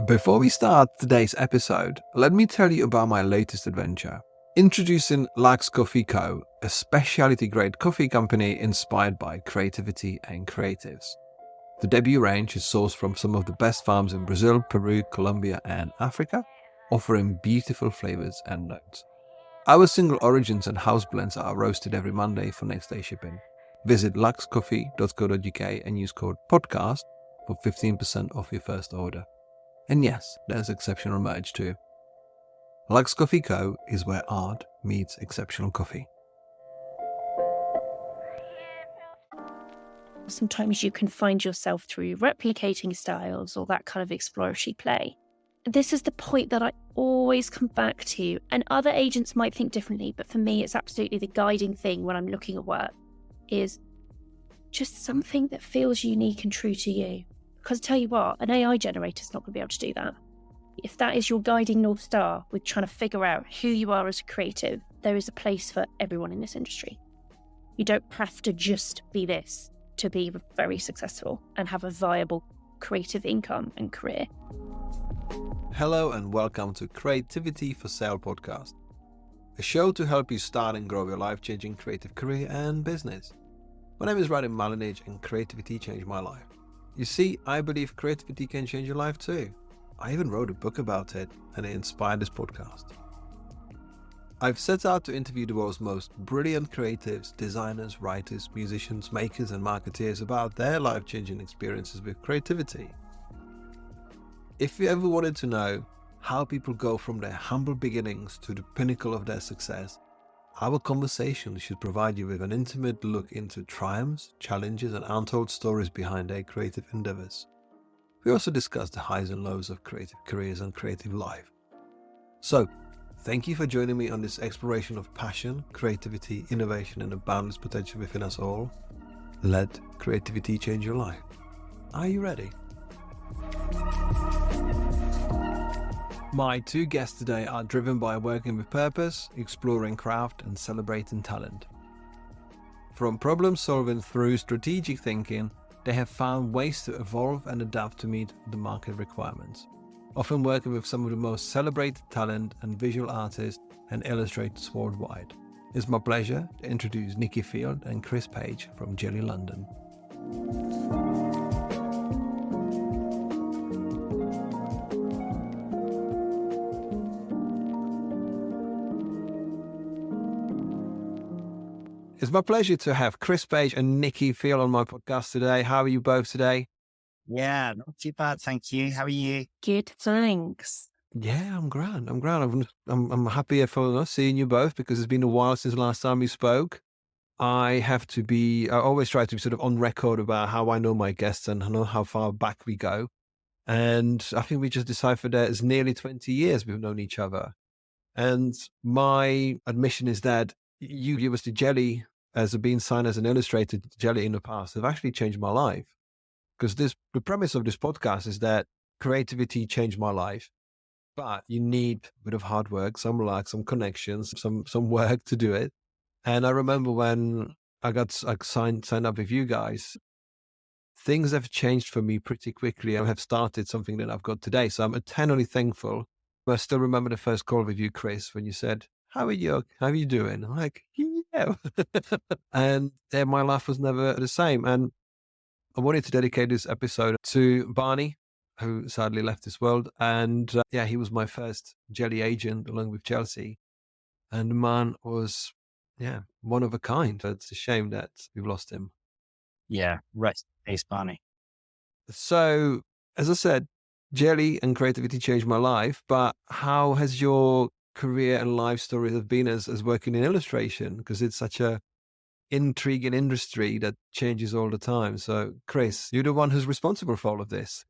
Before we start today's episode, let me tell you about my latest adventure. Introducing Lux Coffee Co., a specialty-grade coffee company inspired by creativity and creatives. The debut range is sourced from some of the best farms in Brazil, Peru, Colombia, and Africa, offering beautiful flavors and notes. Our single origins and house blends are roasted every Monday for next day shipping. Visit luxcoffee.co.uk and use code PODCAST for 15% off your first order. And yes, there's exceptional merch too. Lux Coffee Co. is where art meets exceptional coffee. Sometimes you can find yourself through replicating styles or that kind of exploratory play. This is the point that I always come back to, and other agents might think differently, but for me it's absolutely the guiding thing when I'm looking at work, is just something that feels unique and true to you. Because tell you what, an AI generator's not going to be able to do that. If that is your guiding North Star with trying to figure out who you are as a creative, there is a place for everyone in this industry. You don't have to just be this to be very successful and have a viable creative income and career. Hello and welcome to Creativity for Sale podcast, a show to help you start and grow your life-changing creative career and business. My name is Radim Malinic and creativity changed my life. You see, I believe creativity can change your life too. I even wrote a book about it and it inspired this podcast. I've set out to interview the world's most brilliant creatives, designers, writers, musicians, makers and marketeers about their life-changing experiences with creativity. If you ever wanted to know how people go from their humble beginnings to the pinnacle of their success, our conversation should provide you with an intimate look into triumphs, challenges, and untold stories behind their creative endeavors. We also discuss the highs and lows of creative careers and creative life. So, thank you for joining me on this exploration of passion, creativity, innovation, and the boundless potential within us all. Let creativity change your life. Are you ready? My two guests today are driven by working with purpose, exploring craft, and celebrating talent. From problem solving through strategic thinking, they have found ways to evolve and adapt to meet the market requirements, often working with some of the most celebrated talent and visual artists and illustrators worldwide. It's my pleasure to introduce Nicki Field and Chris Page from Jelly London. It's my pleasure to have Chris Page and Nicki Field on my podcast today. How are you both today? Yeah, not too bad, thank you. How are you? Good, thanks. Yeah, I'm grand. I'm happy for seeing you both because it's been a while since the last time we spoke. I always try to be sort of on record about how I know my guests and I know how far back we go. And I think we just deciphered that it's nearly 20 years we've known each other. And my admission is that you give us the Jelly as being signed as an illustrator Jelly in the past have actually changed my life. Because the premise of this podcast is that creativity changed my life, but you need a bit of hard work, some luck, some connections, some work to do it. And I remember when I got signed up with you guys, things have changed for me pretty quickly. I have started something that I've got today. So I'm eternally thankful. I still remember the first call with you, Chris, when you said, How are you doing? I'm like, yeah. And then my life was never the same. And I wanted to dedicate this episode to Barney, who sadly left this world. And he was my first Jelly agent along with Chelsea. And the man was, one of a kind. It's a shame that we've lost him. Yeah, rest in peace, Barney. So, as I said, Jelly and creativity changed my life. But how has your career and life story have been as working in illustration? Because it's such a intriguing industry that changes all the time. So, Chris, you're the one who's responsible for all of this.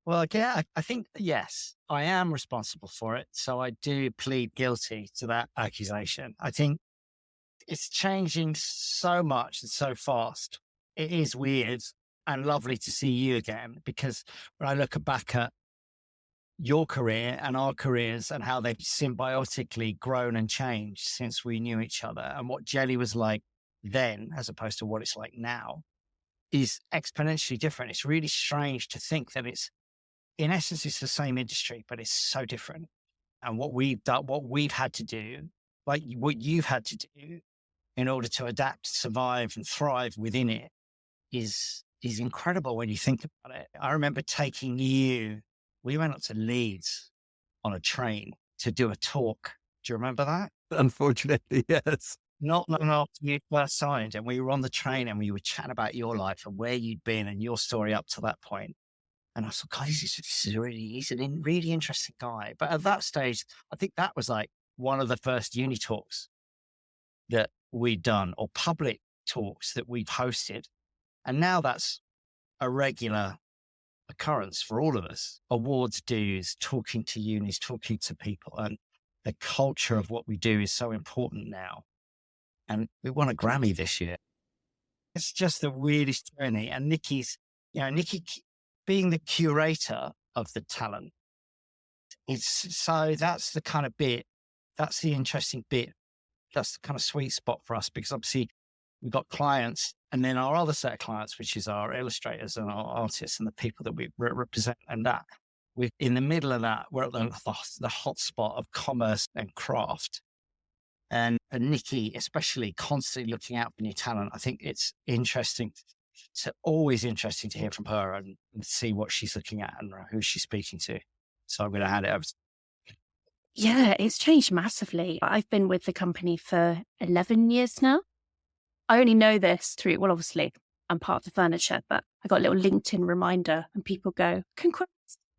Well, yeah, I think, yes, I am responsible for it. So I do plead guilty to that accusation. I think it's changing so much and so fast. It is weird and lovely to see you again, because when I look back at your career and our careers and how they've symbiotically grown and changed since we knew each other, and what Jelly was like then as opposed to what it's like now, is exponentially different. It's really strange to think that it's in essence, it's the same industry, but it's so different. And what we've done, what we've had to do, like what you've had to do in order to adapt, survive and thrive within it is incredible when you think about it. I remember taking you, we went up to Leeds on a train to do a talk. Do you remember that? Unfortunately, yes. Not long after you first signed, and we were on the train and we were chatting about your life and where you'd been and your story up to that point. And I thought, God, he's a really interesting guy. But at that stage, I think that was like one of the first uni talks that we'd done, or public talks that we've hosted. And now that's a regular occurrence for all of us. Awards dues, talking to unis, talking to people. And the culture of what we do is so important now. And we won a Grammy this year. It's just the weirdest journey. And Nicki being the curator of the talent, that's the kind of bit, that's the interesting bit. That's the kind of sweet spot for us, because obviously we've got clients, and then our other set of clients, which is our illustrators and our artists and the people that we represent. And that we're in the middle of that. We're at the hot spot of commerce and craft. And Nicki, especially, constantly looking out for new talent. I think it's always interesting to hear from her and see what she's looking at and who she's speaking to. So I'm going to hand it over to. Yeah, it's changed massively. I've been with the company for 11 years now. I only know this through, well, obviously, I'm part of the furniture, but I got a little LinkedIn reminder and people go, congrats.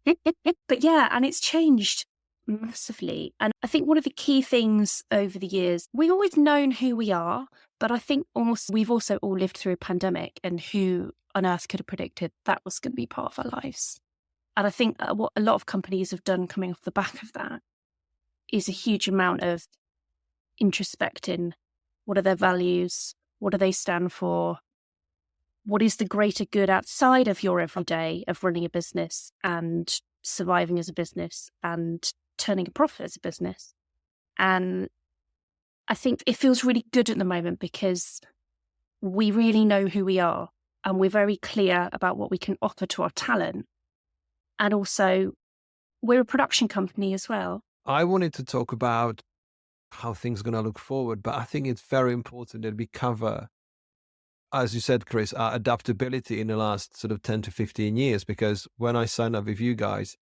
But yeah, and it's changed massively. And I think one of the key things over the years, we've always known who we are, but I think we've also all lived through a pandemic, and who on earth could have predicted that was going to be part of our lives. And I think what a lot of companies have done coming off the back of that is a huge amount of introspecting. What are their values? What do they stand for? What is the greater good outside of your everyday of running a business and surviving as a business and turning a profit as a business? And I think it feels really good at the moment because we really know who we are, and we're very clear about what we can offer to our talent. And also, we're a production company as well. I wanted to talk about how things are going to look forward, but I think it's very important that we cover, as you said, Chris, our adaptability in the last sort of 10 to 15 years, because when I signed up with you guys,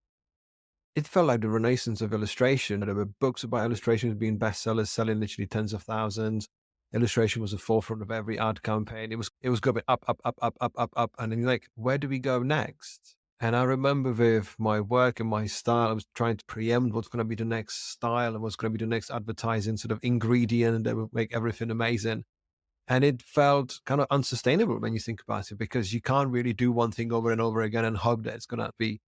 it felt like the renaissance of illustration. There were books about illustration being bestsellers, selling literally tens of thousands. Illustration was the forefront of every ad campaign. It was going up, up, up, up, up, up, up. And then you're like, where do we go next? And I remember with my work and my style, I was trying to preempt what's going to be the next style and what's going to be the next advertising sort of ingredient that will make everything amazing. And it felt kind of unsustainable when you think about it, because you can't really do one thing over and over again and hope that it's going to be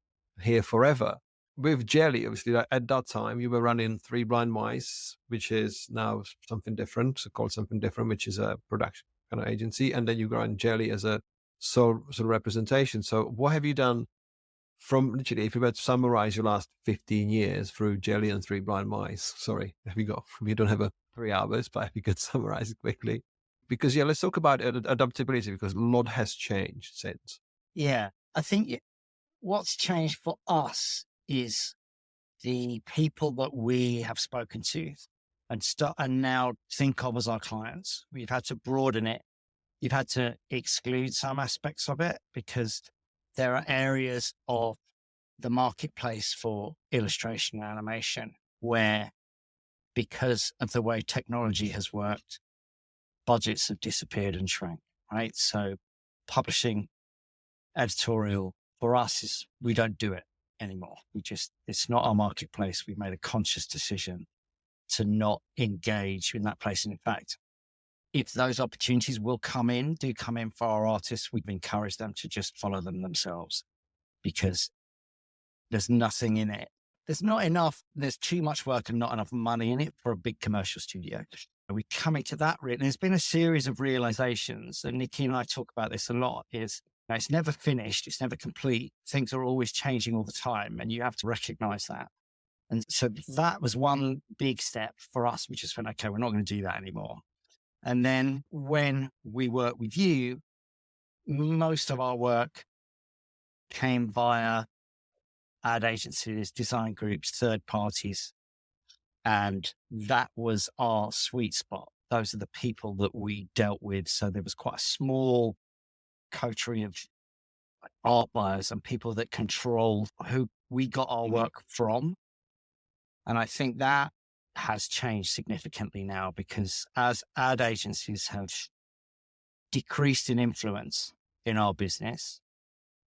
here forever. With Jelly, obviously, like at that time, you were running Three Blind Mice, which is now something different, so called something different, which is a production kind of agency. And then you run Jelly as a sole sort of representation. So what have you done from literally, if you were to summarize your last 15 years through Jelly and Three Blind Mice? Sorry, we don't have 3 hours, but if you could summarize it quickly. Because, yeah, let's talk about adaptability, because a lot has changed since. Yeah, I think what's changed for us is the people that we have spoken to and now think of as our clients. We've had to broaden it. You've had to exclude some aspects of it, because there are areas of the marketplace for illustration and animation where, because of the way technology has worked, budgets have disappeared and shrank, right? So publishing, editorial, for us, we don't do it anymore. It's not our marketplace. We've made a conscious decision to not engage in that place. And in fact, if those opportunities do come in for our artists, we've encouraged them to just follow them themselves, because there's nothing in it. There's too much work and not enough money in it for a big commercial studio. We're coming to that, and there's been a series of realizations, and Nicki and I talk about this a lot, it's never finished. It's never complete. Things are always changing all the time, and you have to recognize that. And so that was one big step for us. We just went, okay, we're not going to do that anymore. And then when we work with you, most of our work came via ad agencies, design groups, third parties. And that was our sweet spot. Those are the people that we dealt with. So there was quite a small coterie of art buyers and people that control who we got our work from. And I think that has changed significantly now, because as ad agencies have decreased in influence in our business,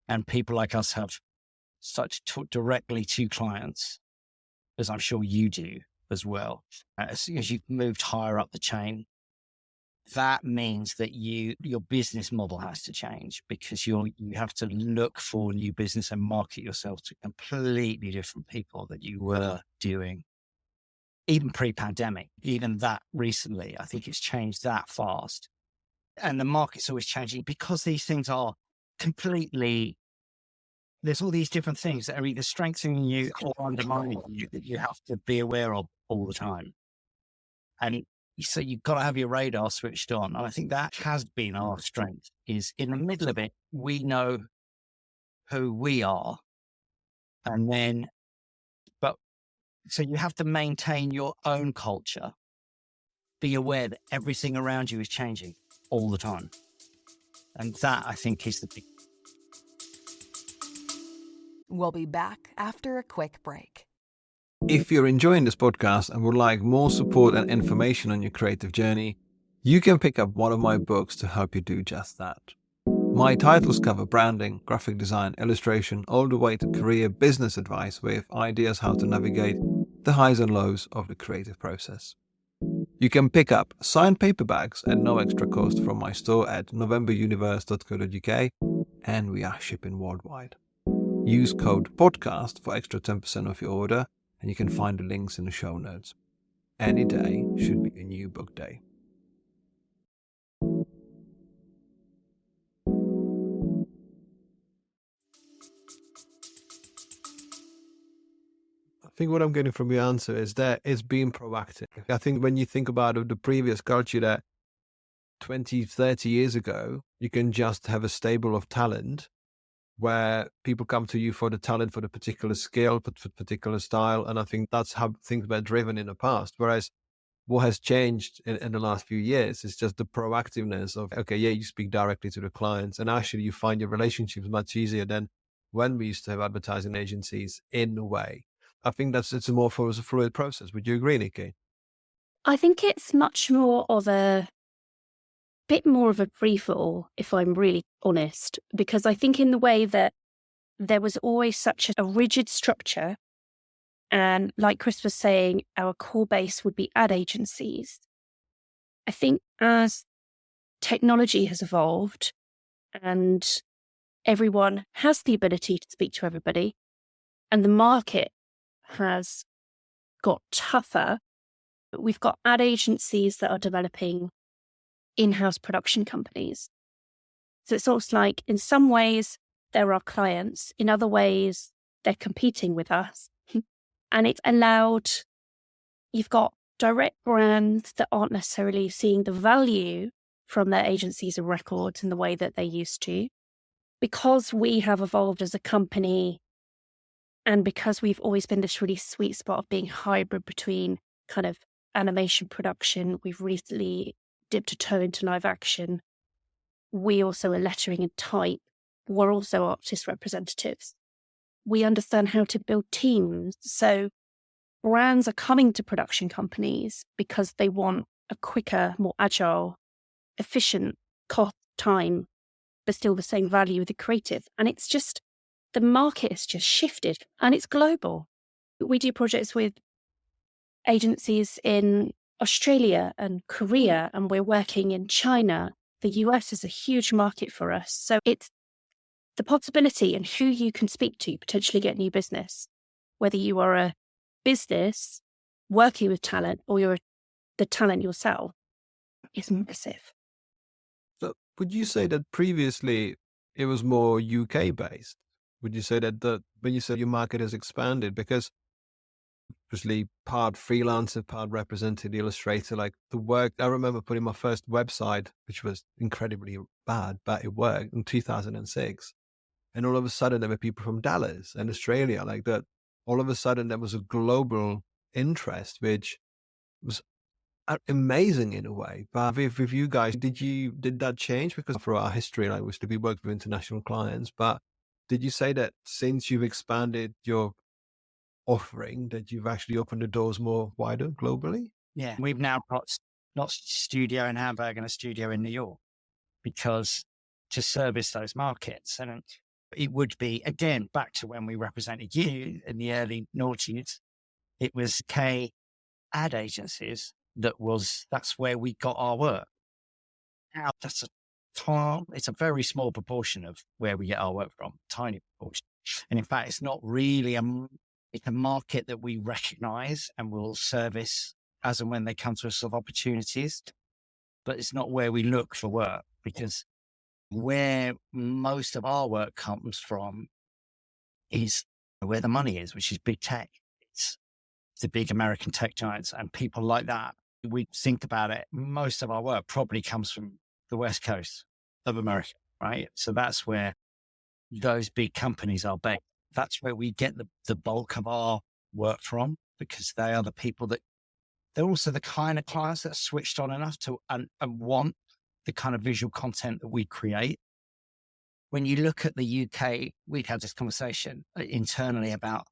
and people like us have such directly to clients, as I'm sure you do as well, as you've moved higher up the chain, that means that your business model has to change, because you have to look for new business and market yourself to completely different people that you were doing even pre-pandemic. Even that recently, I think it's changed that fast. And the market's always changing, because these things are completely, there's all these different things that are either strengthening you or undermining you that you have to be aware of all the time. And so you've got to have your radar switched on. And I think that has been our strength, is in the middle of it, we know who we are. And then, so you have to maintain your own culture. Be aware that everything around you is changing all the time. And that, I think, is the big. We'll be back after a quick break. If you're enjoying this podcast and would like more support and information on your creative journey, you can pick up one of my books to help you do just that. My titles cover branding, graphic design, illustration, all the way to career business advice with ideas how to navigate the highs and lows of the creative process. You can pick up signed paperbacks at no extra cost from my store at novemberuniverse.co.uk, and we are shipping worldwide. Use code PODCAST for extra 10% off your order, and you can find the links in the show notes. Any day should be a new book day. I think what I'm getting from your answer is that it's being proactive. I think when you think about the previous culture that 20, 30 years ago, you can just have a stable of talent where people come to you for the talent, for the particular skill, for particular style. And I think that's how things were driven in the past. Whereas what has changed in the last few years is just the proactiveness of, okay, yeah, you speak directly to the clients, and actually you find your relationships much easier than when we used to have advertising agencies in a way. I think it's a more fluid process. Would you agree, Nicki? I think it's much more of a bit more of a free-for-all, if I'm really honest, because I think in the way that there was always such a rigid structure, and like Chris was saying, our core base would be ad agencies. I think as technology has evolved and everyone has the ability to speak to everybody, and the market has got tougher, we've got ad agencies that are developing in-house production companies. So it's almost like, in some ways, they're our clients. In other ways, they're competing with us. And it's allowed, you've got direct brands that aren't necessarily seeing the value from their agencies of records in the way that they used to. Because we have evolved as a company, and because we've always been this really sweet spot of being hybrid between kind of animation production, we've recently dipped a toe into live action. We also are lettering and type. We're also artist representatives. We understand how to build teams. So brands are coming to production companies because they want a quicker, more agile, efficient cost, time, but still the same value with the creative. And it's just, the market has just shifted, and it's global. We do projects with agencies in Australia and Korea, and we're working in China. The US is a huge market for us. So it's the possibility and who you can speak to potentially get new business, whether you are a business working with talent or you're the talent yourself, is massive. So would you say that previously it was more UK based? Would you say that when you say your market has expanded, because obviously part freelancer, part represented illustrator, like the work, I remember putting my first website, which was incredibly bad, but it worked in 2006. And all of a sudden, there were people from Dallas and Australia like that. All of a sudden, there was a global interest, which was amazing in a way. But with you guys, did that change? Because for our history, like we worked with international clients, but did you say that since you've expanded your offering, that you've actually opened the doors more wider globally? Yeah. We've now got not a studio in Hamburg and a studio in New York because to service those markets. And it would be, again, back to when we represented you in the early noughties, it was K ad agencies that's where we got our work. Now it's a very small proportion of where we get our work from, tiny proportion. And in fact, it's not really it's a market that we recognize and will service as and when they come to us of opportunities, but it's not where we look for work, because where most of our work comes from is where the money is, which is big tech. It's the big American tech giants and people like that. We think about it. Most of our work probably comes from the West Coast of America, right? So that's where those big companies are based. That's where we get the bulk of our work from, because they are the people that they're also the kind of clients that are switched on enough to and want the kind of visual content that we create. When you look at the UK, we'd had this conversation internally about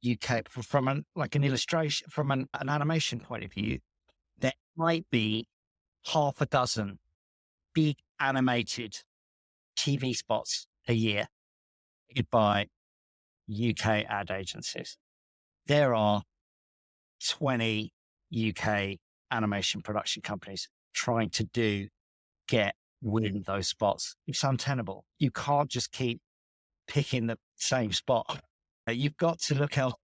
UK from an illustration, from an animation point of view. There might be half a dozen big animated TV spots a year made by UK ad agencies. There are 20 UK animation production companies trying to win those spots. It's untenable. You can't just keep picking the same spot. You've got to look out,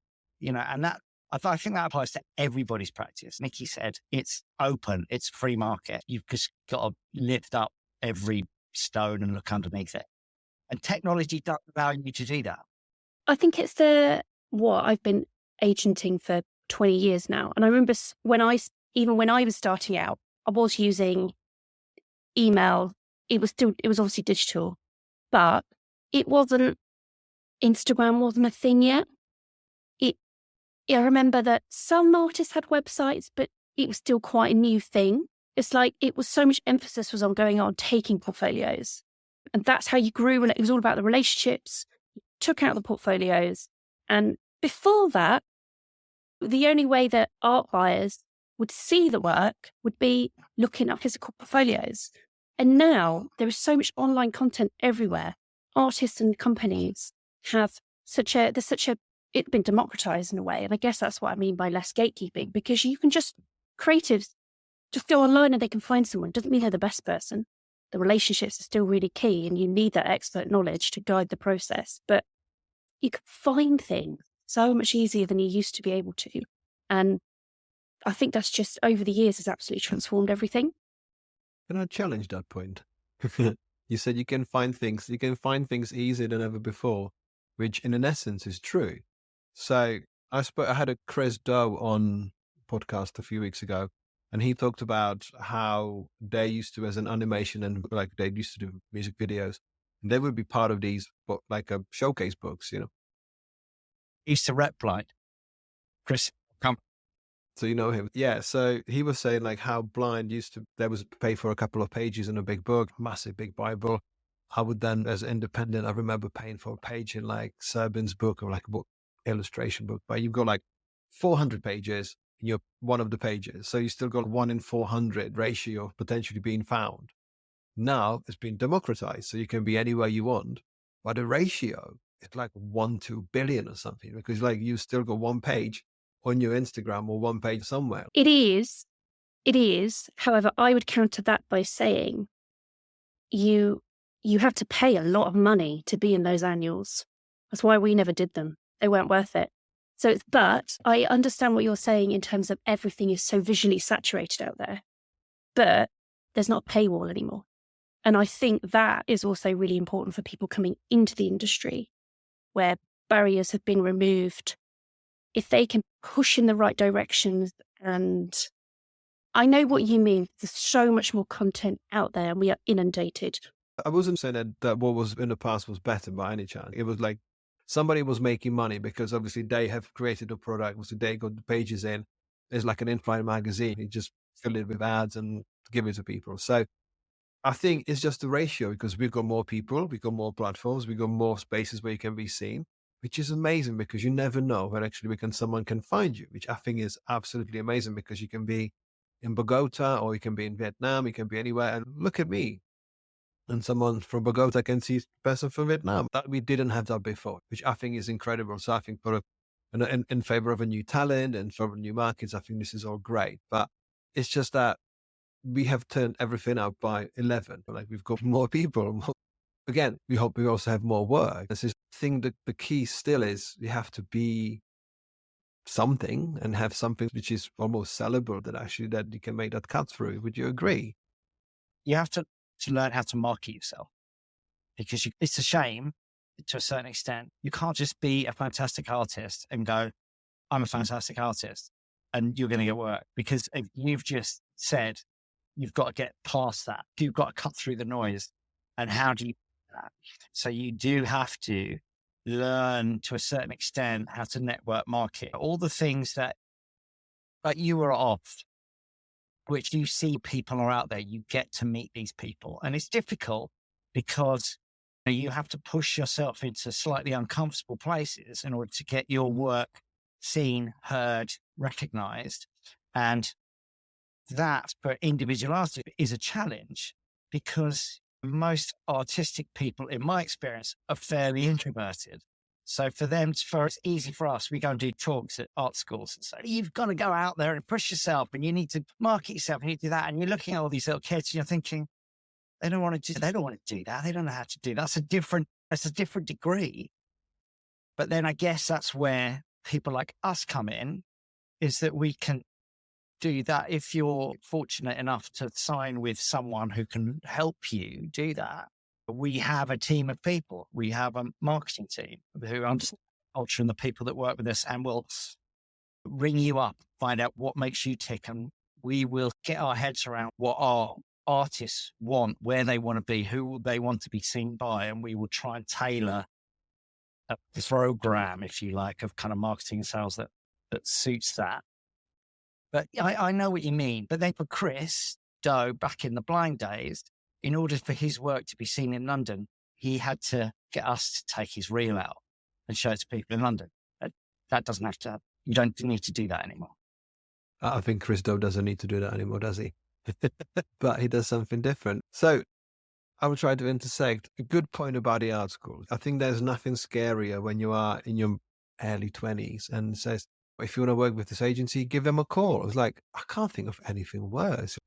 and that I think that applies to everybody's practice. Nicki said it's open, it's free market. You've just got to lift up every stone and look underneath it. And technology does allow you to do that. I think it's I've been agenting for 20 years now. And I remember when I was starting out, I was using email. It was obviously digital, but Instagram wasn't a thing yet. I remember that some artists had websites, but it was still quite a new thing. It's like it was so much emphasis was on going on taking portfolios. And that's how you grew. And it was all about the relationships. You took out the portfolios. And before that, the only way that art buyers would see the work would be looking at physical portfolios. And now there is so much online content everywhere. Artists and companies have it's been democratized in a way. And I guess that's what I mean by less gatekeeping, because you can creatives just go online and they can find someone. Doesn't mean they're the best person. The relationships are still really key and you need that expert knowledge to guide the process. But you can find things so much easier than you used to be able to. And I think that's just over the years has absolutely transformed everything. Can I challenge that point? You said you can find things easier than ever before, which in essence is true. So I had a Chris Doe on podcast a few weeks ago, and he talked about how they used to, as an animation and they used to do music videos, and they would be part of these, showcase books, He used to rep Blind. Chris, come. So you know him. Yeah. So he was saying how Blind there was pay for a couple of pages in a big book, massive big Bible. I would then, as independent, I remember paying for a page in Serbin's book or a book, illustration book, but you've got 400 pages and you're one of the pages. So you still got 1 in 400 ratio potentially being found. Now it's been democratized. So you can be anywhere you want, but the ratio is 1 to billion or something, because you still got one page on your Instagram or one page somewhere. It is. However, I would counter that by saying you have to pay a lot of money to be in those annuals. That's why we never did them. They weren't worth it. But I understand what you're saying in terms of everything is so visually saturated out there, but there's not a paywall anymore. And I think that is also really important for people coming into the industry, where barriers have been removed. If they can push in the right directions, and I know what you mean, there's so much more content out there and we are inundated. I wasn't saying that what was in the past was better by any chance. It was like somebody was making money because obviously they have created a product. So they got the pages in. It's like an in-flight magazine. You just fill it with ads and give it to people. So I think it's just the ratio because we've got more people, we've got more platforms, we've got more spaces where you can be seen, which is amazing because you never know where actually someone can find you, which I think is absolutely amazing because you can be in Bogota or you can be in Vietnam, you can be anywhere. And look at me. And someone from Bogota can see a person from Vietnam. That we didn't have that before, which I think is incredible. So I think in favor of a new talent and for new markets, I think this is all great. But it's just that we have turned everything up by 11. Like we've got more people. Again, we hope we also have more work. This is the thing that the key still is you have to be something and have something which is almost sellable that you can make that cut through. Would you agree? You have to learn how to market yourself because it's a shame to a certain extent. You can't just be a fantastic artist and go, I'm a fantastic artist and you're going to get work, because if you've just said you've got to get past that. You've got to cut through the noise. And how do you do that? So you do have to learn to a certain extent how to network market, all the things that you are off, which you see people are out there, you get to meet these people. And it's difficult because you have to push yourself into slightly uncomfortable places in order to get your work seen, heard, recognized. And that for individual artists is a challenge because most artistic people, in my experience, are fairly introverted. So for them, it's easy for us. We go and do talks at art schools and say, you've got to go out there and push yourself and you need to market yourself and you do that. And you're looking at all these little kids and you're thinking, they don't want to do that. They don't know how to do that. That's a different degree. But then I guess that's where people like us come in, is that we can do that. If you're fortunate enough to sign with someone who can help you do that, we have a team of people. We have a marketing team who understand culture and the people that work with us, and will ring you up, find out what makes you tick, and we will get our heads around what our artists want, where they want to be, who they want to be seen by, and we will try and tailor a program, if you like, of kind of marketing and sales that suits that. But I know what you mean. But then for Chris Doe, back in the blind days, in order for his work to be seen in London, he had to get us to take his reel out and show it to people in London. That doesn't have to, you don't need to do that anymore. I think Chris Doe doesn't need to do that anymore, does he? But he does something different. So I will try to intersect a good point about the art school. I think there's nothing scarier when you are in your early 20s and says, if you want to work with this agency, give them a call. I was like, I can't think of anything worse.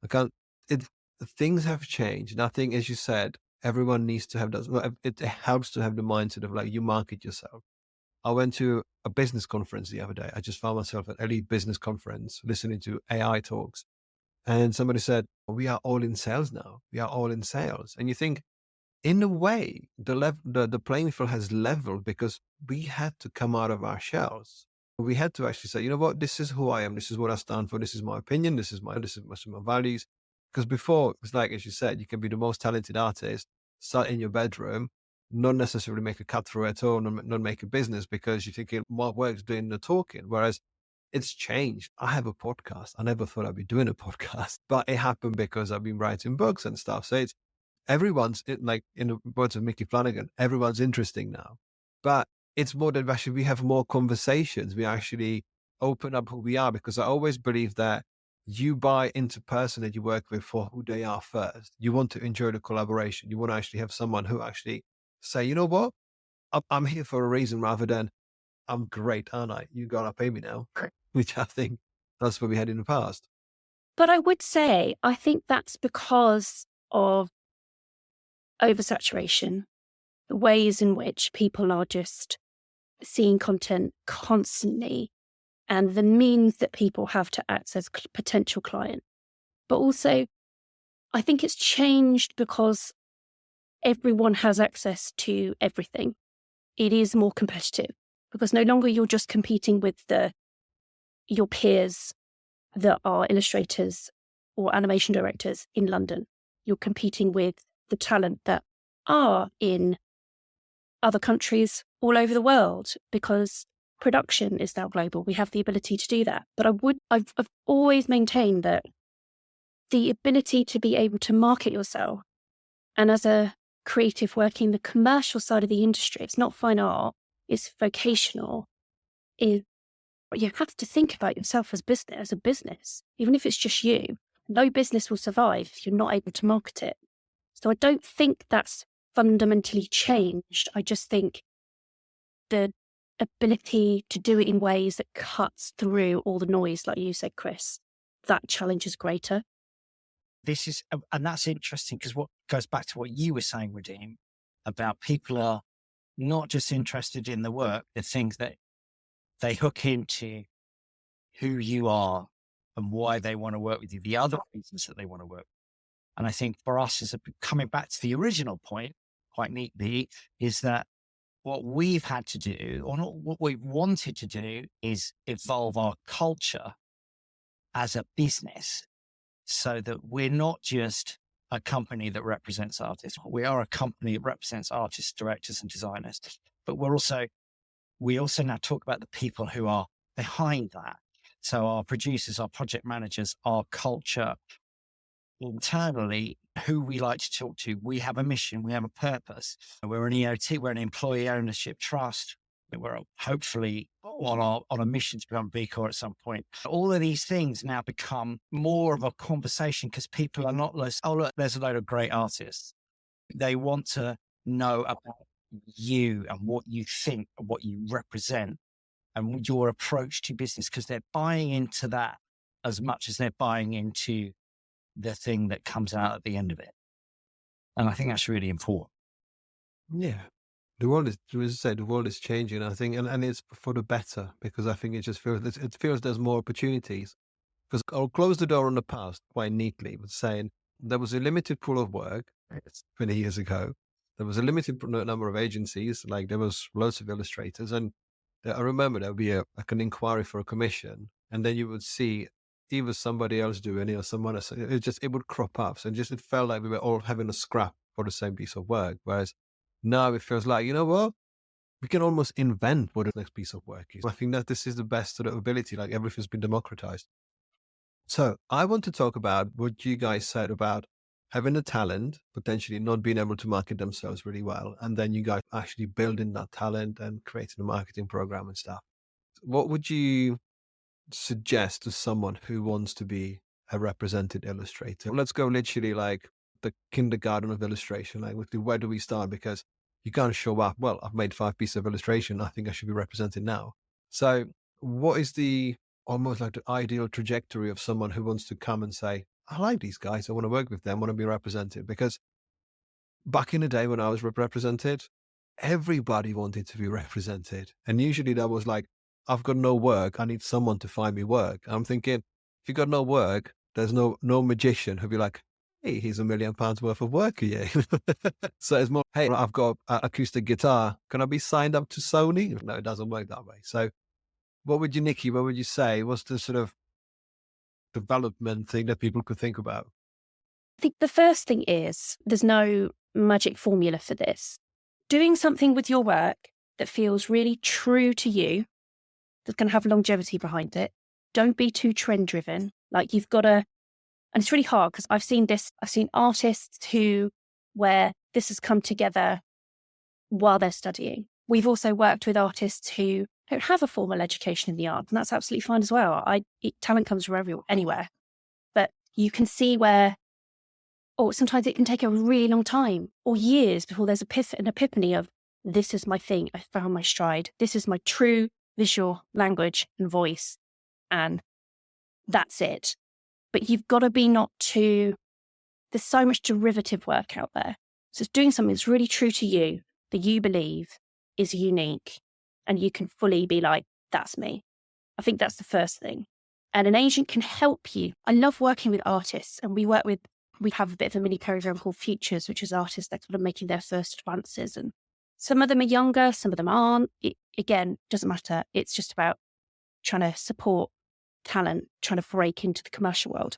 Things have changed. And I think, as you said, everyone needs to have that. It helps to have the mindset of like, you market yourself. I went to a business conference the other day. I just found myself at an elite business conference listening to AI talks. And somebody said, we are all in sales now. We are all in sales. And you think, in a way, the playing field has leveled because we had to come out of our shells. We had to actually say, you know what, this is who I am. This is what I stand for. This is my opinion. This is my values. Because before, it was like, as you said, you can be the most talented artist, sat in your bedroom, not necessarily make a cut through at all, not make a business because you're thinking what works doing the talking. Whereas it's changed. I have a podcast. I never thought I'd be doing a podcast, but it happened because I've been writing books and stuff. So like in the words of Mickey Flanagan, everyone's interesting now. But it's more that actually we have more conversations. We actually open up who we are, because I always believe that you buy into person that you work with for who they are first. You want to enjoy the collaboration. You want to actually have someone who actually say, you know what, I'm here for a reason, rather than I'm great, aren't I? You got to pay me now, which I think that's what we had in the past. But I would say, I think that's because of oversaturation, the ways in which people are just seeing content constantly, and the means that people have to access potential client. But also, I think it's changed because everyone has access to everything. It is more competitive because no longer you're just competing with your peers that are illustrators or animation directors in London. You're competing with the talent that are in other countries all over the world because production is now global. We have the ability to do that. But I've always maintained that the ability to be able to market yourself, and as a creative working the commercial side of the industry, it's not fine art, it's vocational, is you have to think about yourself as a business, even if it's just you. No business will survive if you're not able to market it. So I don't think that's fundamentally changed. I just think the ability to do it in ways that cuts through all the noise, like you said, Chris, that challenge is greater. And that's interesting because what goes back to what you were saying, Radim, about people are not just interested in the work, the things that they hook into who you are and why they want to work with you, the other reasons that they want to work. And I think for us, coming back to the original point, quite neatly, is that what we've had to do, or not what we've wanted to do, is evolve our culture as a business so that we're not just a company that represents artists. We are a company that represents artists, directors, and designers. But we also now talk about the people who are behind that. So our producers, our project managers, our culture, internally, who we like to talk to. We have a mission, we have a purpose. We're an EOT, we're an employee ownership trust. We're hopefully on a mission to become a B Corp at some point. All of these things now become more of a conversation because people are not like, oh, look, there's a load of great artists. They want to know about you and what you think, and what you represent, and your approach to business, because they're buying into that as much as they're buying into the thing that comes out at the end of it. And I think that's really important. Yeah. The world is, as I said, the world is changing, I think, and it's for the better, because I think it feels there's more opportunities. Because I'll close the door on the past quite neatly with saying there was a limited pool of work 20 years ago. There was a limited number of agencies, like there was loads of illustrators. And I remember there would be like an inquiry for a commission, and then you would see either somebody else doing it or someone else. It would crop up. So it felt like we were all having a scrap for the same piece of work. Whereas now it feels like, you know what? We can almost invent what the next piece of work is. I think that this is the best sort of ability, like everything's been democratized. So I want to talk about what you guys said about having the talent, potentially not being able to market themselves really well, and then you guys actually building that talent and creating a marketing program and stuff. What would you suggest to someone who wants to be a represented illustrator? Let's go literally like the kindergarten of illustration. Like, where do we start? Because you can't show up, well, I've made 5 pieces of illustration, I think I should be represented now. So what is the almost like the ideal trajectory of someone who wants to come and say, I like these guys, I want to work with them, I want to be represented? Because back in the day when I was represented, everybody wanted to be represented. And usually that was like, I've got no work, I need someone to find me work. I'm thinking, if you've got no work, there's no magician who'll be like, hey, here's £1 million worth of work a year. So it's more, hey, I've got an acoustic guitar, can I be signed up to Sony? No, it doesn't work that way. So what would you say? What's the sort of development thing that people could think about? I think the first thing is there's no magic formula for this. Doing something with your work that feels really true to you, that's going to have longevity behind it. Don't be too trend driven. Like you've got to, and it's really hard because I've seen artists where this has come together while they're studying. We've also worked with artists who don't have a formal education in the art, and that's absolutely fine as well. Talent comes from anywhere. But you can see where, sometimes it can take a really long time or years before there's an epiphany of, this is my thing, I found my stride. This is my true visual language and voice, and that's it. But you've got to be there's so much derivative work out there. So it's doing something that's really true to you, that you believe is unique, and you can fully be like, that's me. I think that's the first thing. And an agent can help you. I love working with artists, and we have a bit of a mini program called Futures, which is artists that are sort of making their first advances. And some of them are younger, some of them aren't. It, again, doesn't matter. It's just about trying to support talent, trying to break into the commercial world.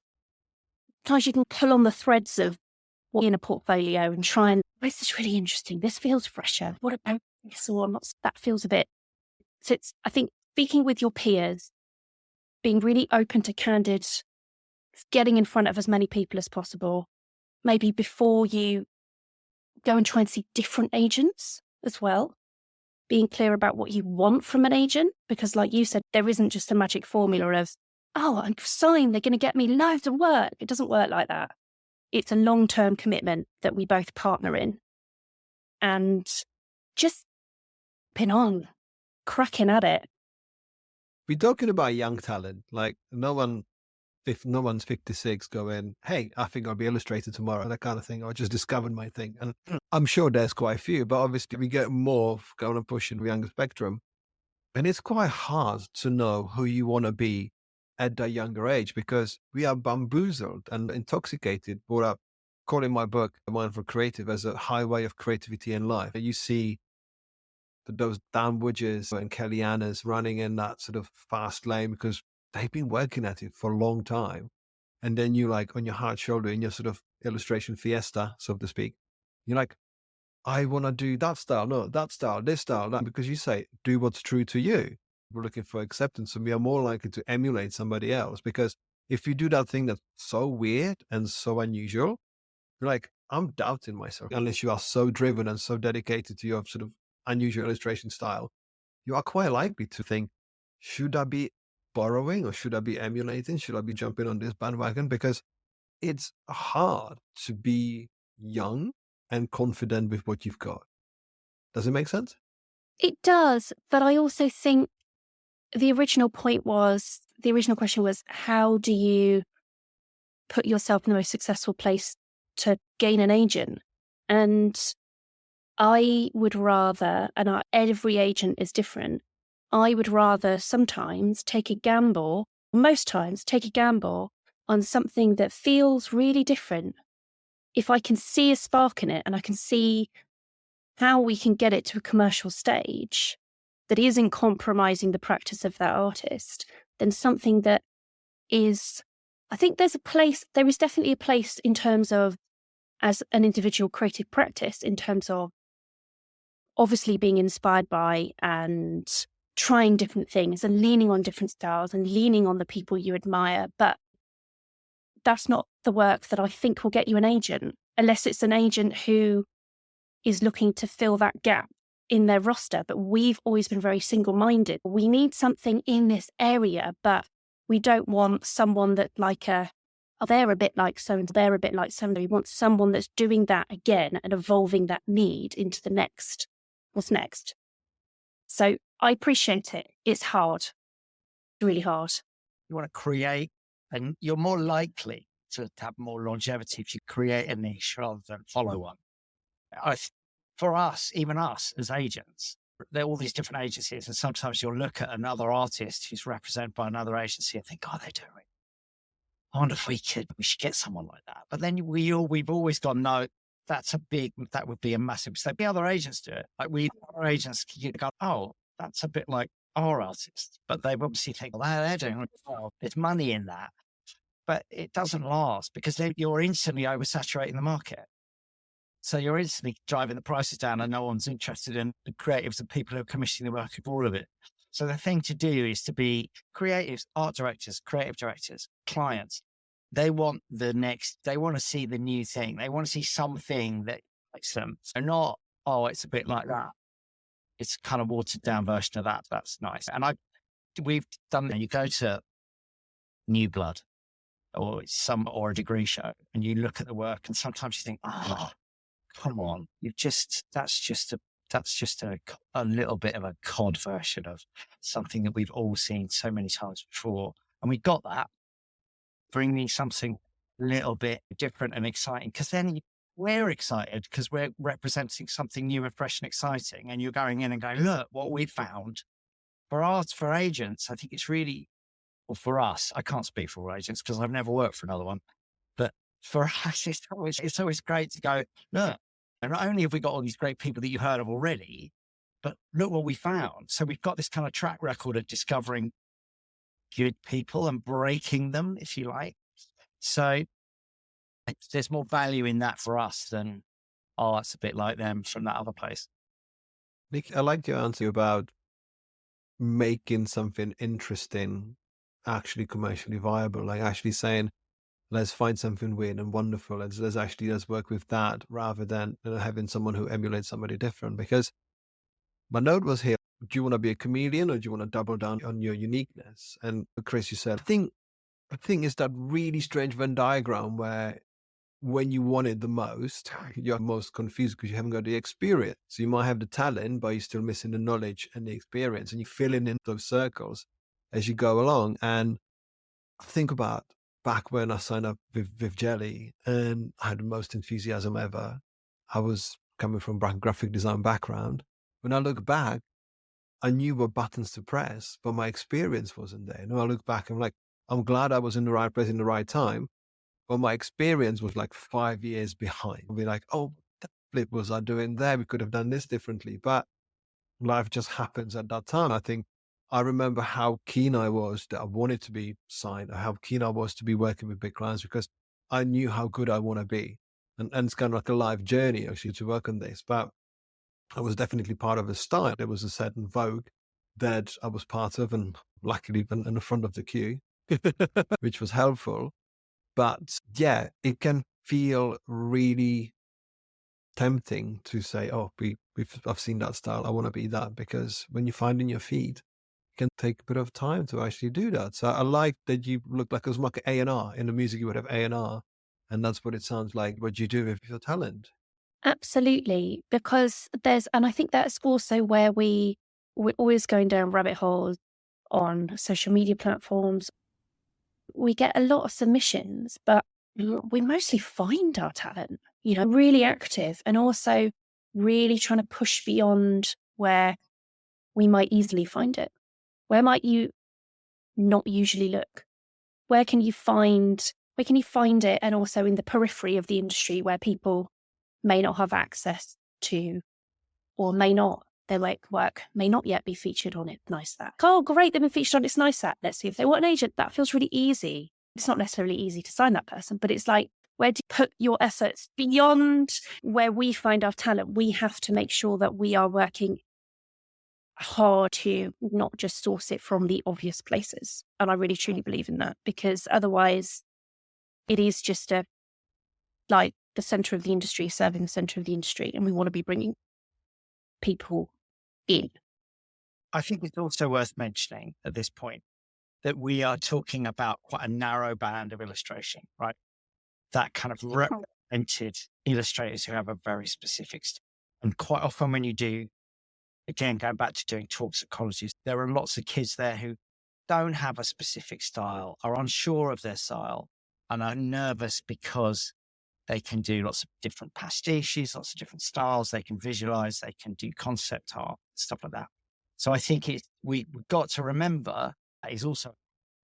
Sometimes you can pull on the threads of in a portfolio and try and, this is really interesting. This feels fresher. What about this? Or not? That feels a bit. So it's, I think, speaking with your peers, being really open to candid, getting in front of as many people as possible, maybe before you go and try and see different agents as well, being clear about what you want from an agent, because like you said, there isn't just a magic formula of, oh, I'm signed, they're going to get me loads of work. It doesn't work like that. It's a long-term commitment that we both partner in, and just pin on, cracking at it. We're talking about young talent. Like no one's 56 going, hey, I think I'll be illustrated tomorrow, that kind of thing. I just discovered my thing. And I'm sure there's quite a few, but obviously we get more going and pushing the younger spectrum. And it's quite hard to know who you want to be at that younger age, because we are bamboozled and intoxicated. What I call in my book, Mindful Creative, as a highway of creativity in life. You see those Dan Woodges and Kellyannas running in that sort of fast lane because they've been working at it for a long time. And then you like on your hard shoulder in your sort of illustration fiesta, so to speak, you're like, I want to do that style, no, that style, this style, that, because you say, do what's true to you. We're looking for acceptance, and we are more likely to emulate somebody else, because if you do that thing that's so weird and so unusual, you're like, I'm doubting myself. Unless you are so driven and so dedicated to your sort of unusual illustration style, you are quite likely to think, should I be borrowing or should I be emulating? Should I be jumping on this bandwagon? Because it's hard to be young and confident with what you've got. Does it make sense? It does, but I also think the original question was, how do you put yourself in the most successful place to gain an agent? And I would rather, and every agent is different, I would rather sometimes take a gamble, most times take a gamble on something that feels really different. If I can see a spark in it and I can see how we can get it to a commercial stage that isn't compromising the practice of that artist, then something that is, I think there is definitely a place in terms of, as an individual creative practice, in terms of obviously being inspired by and trying different things and leaning on different styles and leaning on the people you admire. But that's not the work that I think will get you an agent, unless it's an agent who is looking to fill that gap in their roster. But we've always been very single-minded. We need something in this area, but we don't want someone that they're a bit like so and they're a bit like so. We want someone that's doing that again and evolving that need into the next. What's next? So I appreciate it. It's hard, really hard. You want to create, and you're more likely to have more longevity if you create a niche rather than follow one. For us, even us as agents, there are all these different agencies, and sometimes you'll look at another artist who's represented by another agency and think, oh, they're doing it. I wonder if we should get someone like that. But then we've always gone, no, that would be a massive mistake. The other agents do it. Other agents go, oh, that's a bit like our artist. But they obviously think, well, they're doing it well. There's money in that. But it doesn't last, because you're instantly oversaturating the market. So you're instantly driving the prices down, and no one's interested in the creatives and people who are commissioning the work for all of it. So the thing to do is to be creatives, art directors, creative directors, clients. They want they want to see the new thing. They want to see something that likes them. So not, oh, it's a bit like that. It's kind of watered down version of that. That's nice. And we've done that. You go to New Blood or a degree show, and you look at the work, and sometimes you think, oh, come on, that's just a little bit of a cod version of something that we've all seen so many times before. And we got that. Bring me something a little bit different and exciting, because then we're excited because we're representing something new and fresh and exciting. And you're going in and going, look what we found. For agents, I think it's really, or for us, I can't speak for all agents because I've never worked for another one. But for us, it's always great to go, look, and not only have we got all these great people that you heard of already, but look what we found. So we've got this kind of track record of discovering good people and breaking them, if you like. So There's more value in that for us than, oh, it's a bit like them from that other place. Nick, I liked your answer about making something interesting actually commercially viable, like actually saying, let's find something weird and wonderful. Let's work with that rather than having someone who emulates somebody different. Because my note was here: do you want to be a chameleon or do you want to double down on your uniqueness? And Chris, you said, I think it's that really strange Venn diagram where when you want it the most, you're most confused because you haven't got the experience. So you might have the talent, but you're still missing the knowledge and the experience, and you're filling in those circles as you go along. And I think about back when I signed up with Jelly and I had the most enthusiasm ever. I was coming from a graphic design background. When I look back, I knew what buttons to press, but my experience wasn't there. I look back, I'm like, I'm glad I was in the right place in the right time, but my experience was like 5 years behind. I'll be like, oh, what the flip was I doing there? We could have done this differently. But life just happens at that time. I think I remember how keen I was that I wanted to be signed, or how keen I was to be working with big clients because I knew how good I want to be. And it's kind of like a life journey actually to work on this. But I was definitely part of a style. There was a certain vogue that I was part of, and luckily in the front of the queue, which was helpful. But yeah, it can feel really tempting to say, "Oh, I've seen that style. I want to be that." Because when you're finding your feet, it can take a bit of time to actually do that. So I like that you look like it was like A&R in the music. You would have A&R, and that's what it sounds like. What you do with your talent. Absolutely, because and I think that's also where we're always going down rabbit holes on social media platforms. We get a lot of submissions, but we mostly find our talent, really active and also really trying to push beyond where we might easily find it. Where might you not usually look? Where can you find it? And also in the periphery of the industry where people may not have access to, or their work may not yet be featured on It's Nice That. Oh, great, they've been featured on It's Nice That. Let's see if they want an agent. That feels really easy. It's not necessarily easy to sign that person, but it's like, where do you put your efforts beyond where we find our talent? We have to make sure that we are working hard to not just source it from the obvious places. And I really truly believe in that, because otherwise it is just like the center of the industry, serving the center of the industry. And we want to be bringing people in. I think it's also worth mentioning at this point that we are talking about quite a narrow band of illustration, right? That kind of represented illustrators who have a very specific style. And quite often when you do, again, going back to doing talks at colleges, there are lots of kids there who don't have a specific style, are unsure of their style, and are nervous because they can do lots of different pastiches, lots of different styles. They can visualize, they can do concept art, stuff like that. So I think we've got to remember that is also a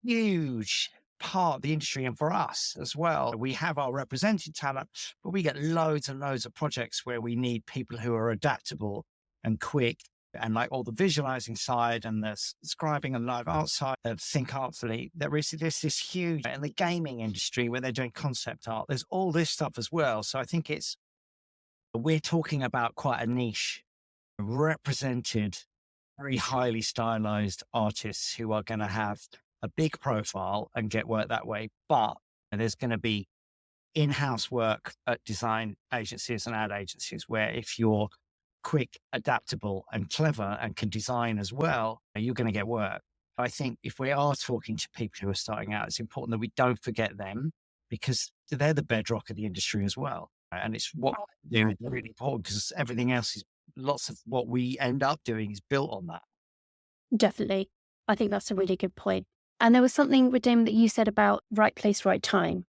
huge part of the industry, and for us as well. We have our represented talent, but we get loads and loads of projects where we need people who are adaptable and quick, and like all the visualizing side and the scribing and live art side of Think Artfully. There's this huge, in the gaming industry where they're doing concept art, there's all this stuff as well. So I think we're talking about quite a niche, represented, very highly stylized artists who are going to have a big profile and get work that way. But there's going to be in-house work at design agencies and ad agencies where if you're quick, adaptable and clever and can design as well, you're going to get work. I think if we are talking to people who are starting out, it's important that we don't forget them, because they're the bedrock of the industry as well. And it's what they're really important, because everything else is, lots of what we end up doing is built on that. Definitely. I think that's a really good point. And there was something, Radim, that you said about right place, right time.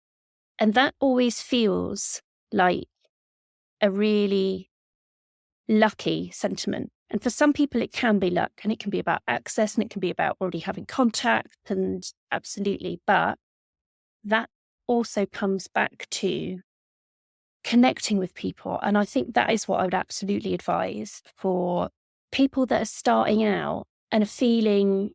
And that always feels like a really lucky sentiment. And for some people, it can be luck, and it can be about access, and it can be about already having contact, and absolutely. But that also comes back to connecting with people. And I think that is what I would absolutely advise for people that are starting out and are feeling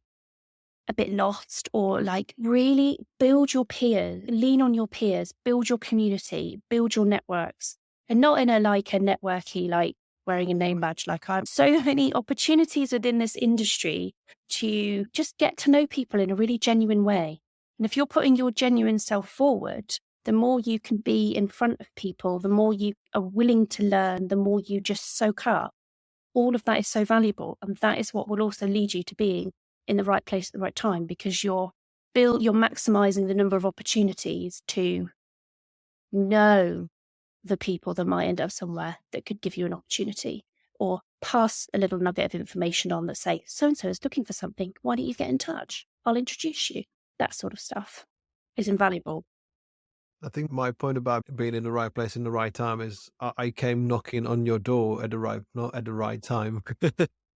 a bit lost, or like really build your peers, lean on your peers, build your community, build your networks, and not in a networky, like wearing a name badge. Like, I'm so many opportunities within this industry to just get to know people in a really genuine way. And if you're putting your genuine self forward, the more you can be in front of people, the more you are willing to learn, the more you just soak up. All of that is so valuable. And that is what will also lead you to being in the right place at the right time, because you're maximizing the number of opportunities to know the people that might end up somewhere that could give you an opportunity, or pass a little nugget of information on that say, so-and-so is looking for something. Why don't you get in touch? I'll introduce you. That sort of stuff is invaluable. I think my point about being in the right place in the right time is I came knocking on your door at the right, not at the right time.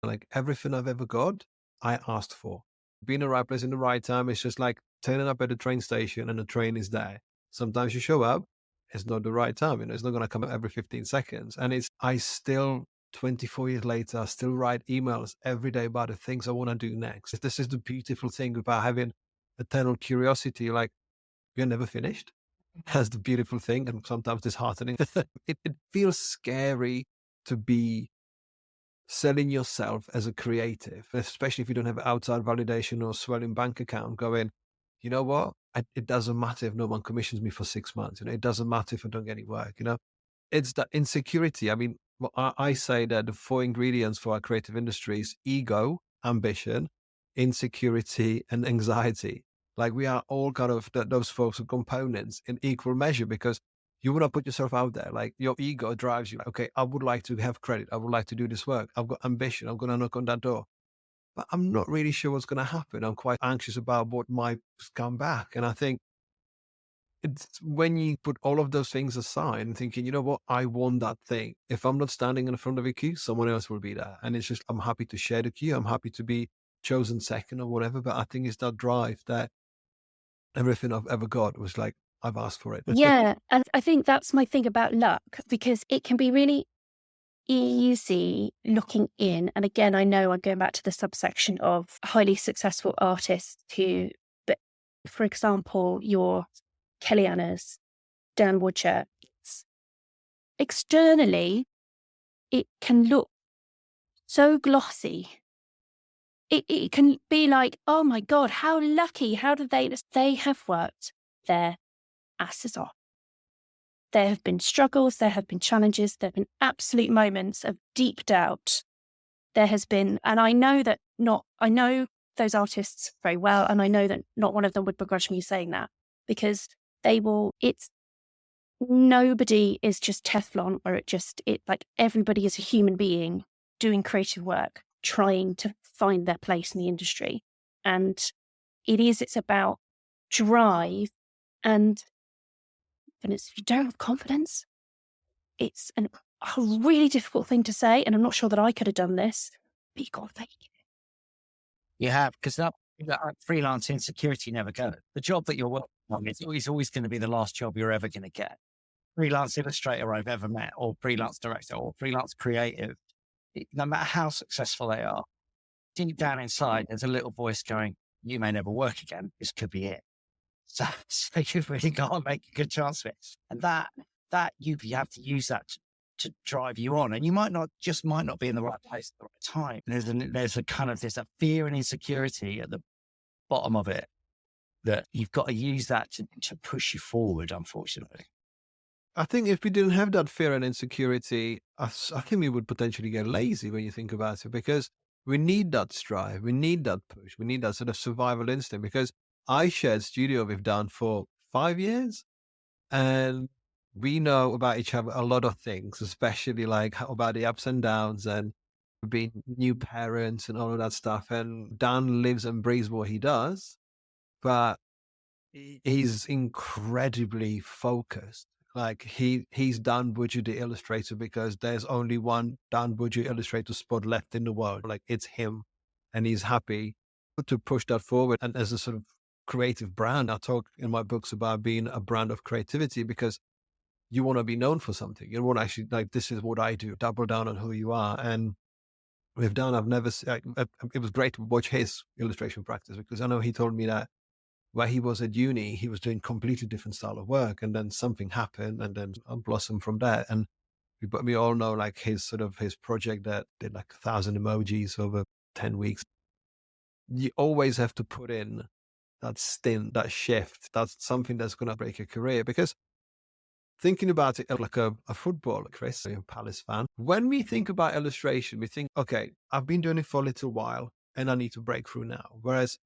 Like everything I've ever got, I asked for. Being in the right place in the right time is just like turning up at the train station and the train is there. Sometimes you show up, it's not the right time. It's not going to come every 15 seconds. And I still, 24 years later, I still write emails every day about the things I want to do next. This is the beautiful thing about having eternal curiosity. Like, you're never finished. That's the beautiful thing, and sometimes disheartening. It feels scary to be selling yourself as a creative, especially if you don't have outside validation or swelling bank account going, you know what? It doesn't matter if no one commissions me for 6 months. It doesn't matter if I don't get any work. It's that insecurity. I mean, I say that the 4 ingredients for our creative industry is ego, ambition, insecurity, and anxiety. Like, we are all kind of those folks and components in equal measure, because you want to put yourself out there. Like, your ego drives you. Like, okay, I would like to have credit. I would like to do this work. I've got ambition. I'm going to knock on that door. But I'm not really sure what's going to happen. I'm quite anxious about what might come back. And I think it's when you put all of those things aside and thinking, you know what, I want that thing. If I'm not standing in front of a queue, someone else will be there. And it's just, I'm happy to share the queue. I'm happy to be chosen second or whatever. But I think it's that drive that everything I've ever got was like, I've asked for it. Yeah. And I think that's my thing about luck, because it can be really easy looking in. And again, I know I'm going back to the subsection of highly successful artists who, but for example, your Kellyannas, Dan Woodchurch's, externally, it can look so glossy. It can be like, oh my God, how lucky. How did they have worked their asses off. There have been struggles, there have been challenges, there have been absolute moments of deep doubt. There has been, and I know those artists very well, and I know that not one of them would begrudge me saying that, because nobody is just Teflon, where it like everybody is a human being doing creative work, trying to find their place in the industry. And it's about drive, and if you don't have confidence, it's a really difficult thing to say. And I'm not sure that I could have done this, but you got to fake it. You have, because that freelance insecurity never goes. The job that you're working on is always going to be the last job you're ever going to get. Freelance illustrator I've ever met, or freelance director, or freelance creative, no matter how successful they are, deep down inside, there's a little voice going, you may never work again. This could be it. So you've really got to make a good chance of it. And that you have to use that to drive you on. And you might not be in the right place at the right time. There's a fear and insecurity at the bottom of it that you've got to use that to push you forward, unfortunately. I think if we didn't have that fear and insecurity, I think we would potentially get lazy when you think about it, because we need that strive, we need that push, we need that sort of survival instinct. Because I shared studio with Dan for 5 years, and we know about each other a lot of things, especially like about the ups and downs and being new parents and all of that stuff. And Dan lives and breathes what he does, but he's incredibly focused. Like, he's Dan Budger, the illustrator, because there's only one Dan Budger illustrator spot left in the world. Like, it's him, and he's happy to push that forward. And as a sort of creative brand, I talk in my books about being a brand of creativity, because you want to be known for something. You want to actually, like, this is what I do, double down on who you are. And we've done, I've never, it was great to watch his illustration practice, because I know he told me that where he was at uni, he was doing completely different style of work. And then something happened and then blossomed from that. And we all know like his project that did like 1,000 emojis over 10 weeks. You always have to put in that stint, that shift. That's something that's going to break a career. Because thinking about it like a footballer, Chris, you're a Palace fan. When we think about illustration, we think, okay, I've been doing it for a little while and I need to break through now. Whereas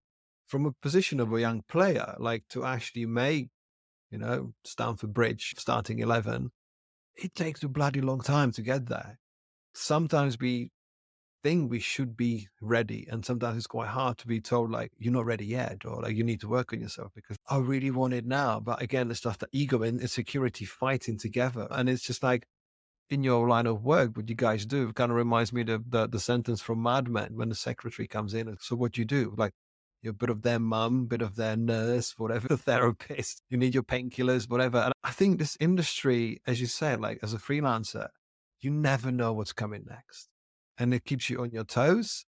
from a position of a young player, like to actually make, Stamford Bridge starting 11, it takes a bloody long time to get there. Sometimes we think we should be ready, and sometimes it's quite hard to be told like you're not ready yet, or like you need to work on yourself, because I really want it now. But again, it's just the ego and insecurity fighting together. And it's just like, in your line of work, what you guys do kind of reminds me of the sentence from Mad Men when the secretary comes in. And so what do you do? Like, you're a bit of their mum, bit of their nurse, whatever, the therapist. You need your painkillers, whatever. And I think this industry, as you said, like as a freelancer, you never know what's coming next. And it keeps you on your toes,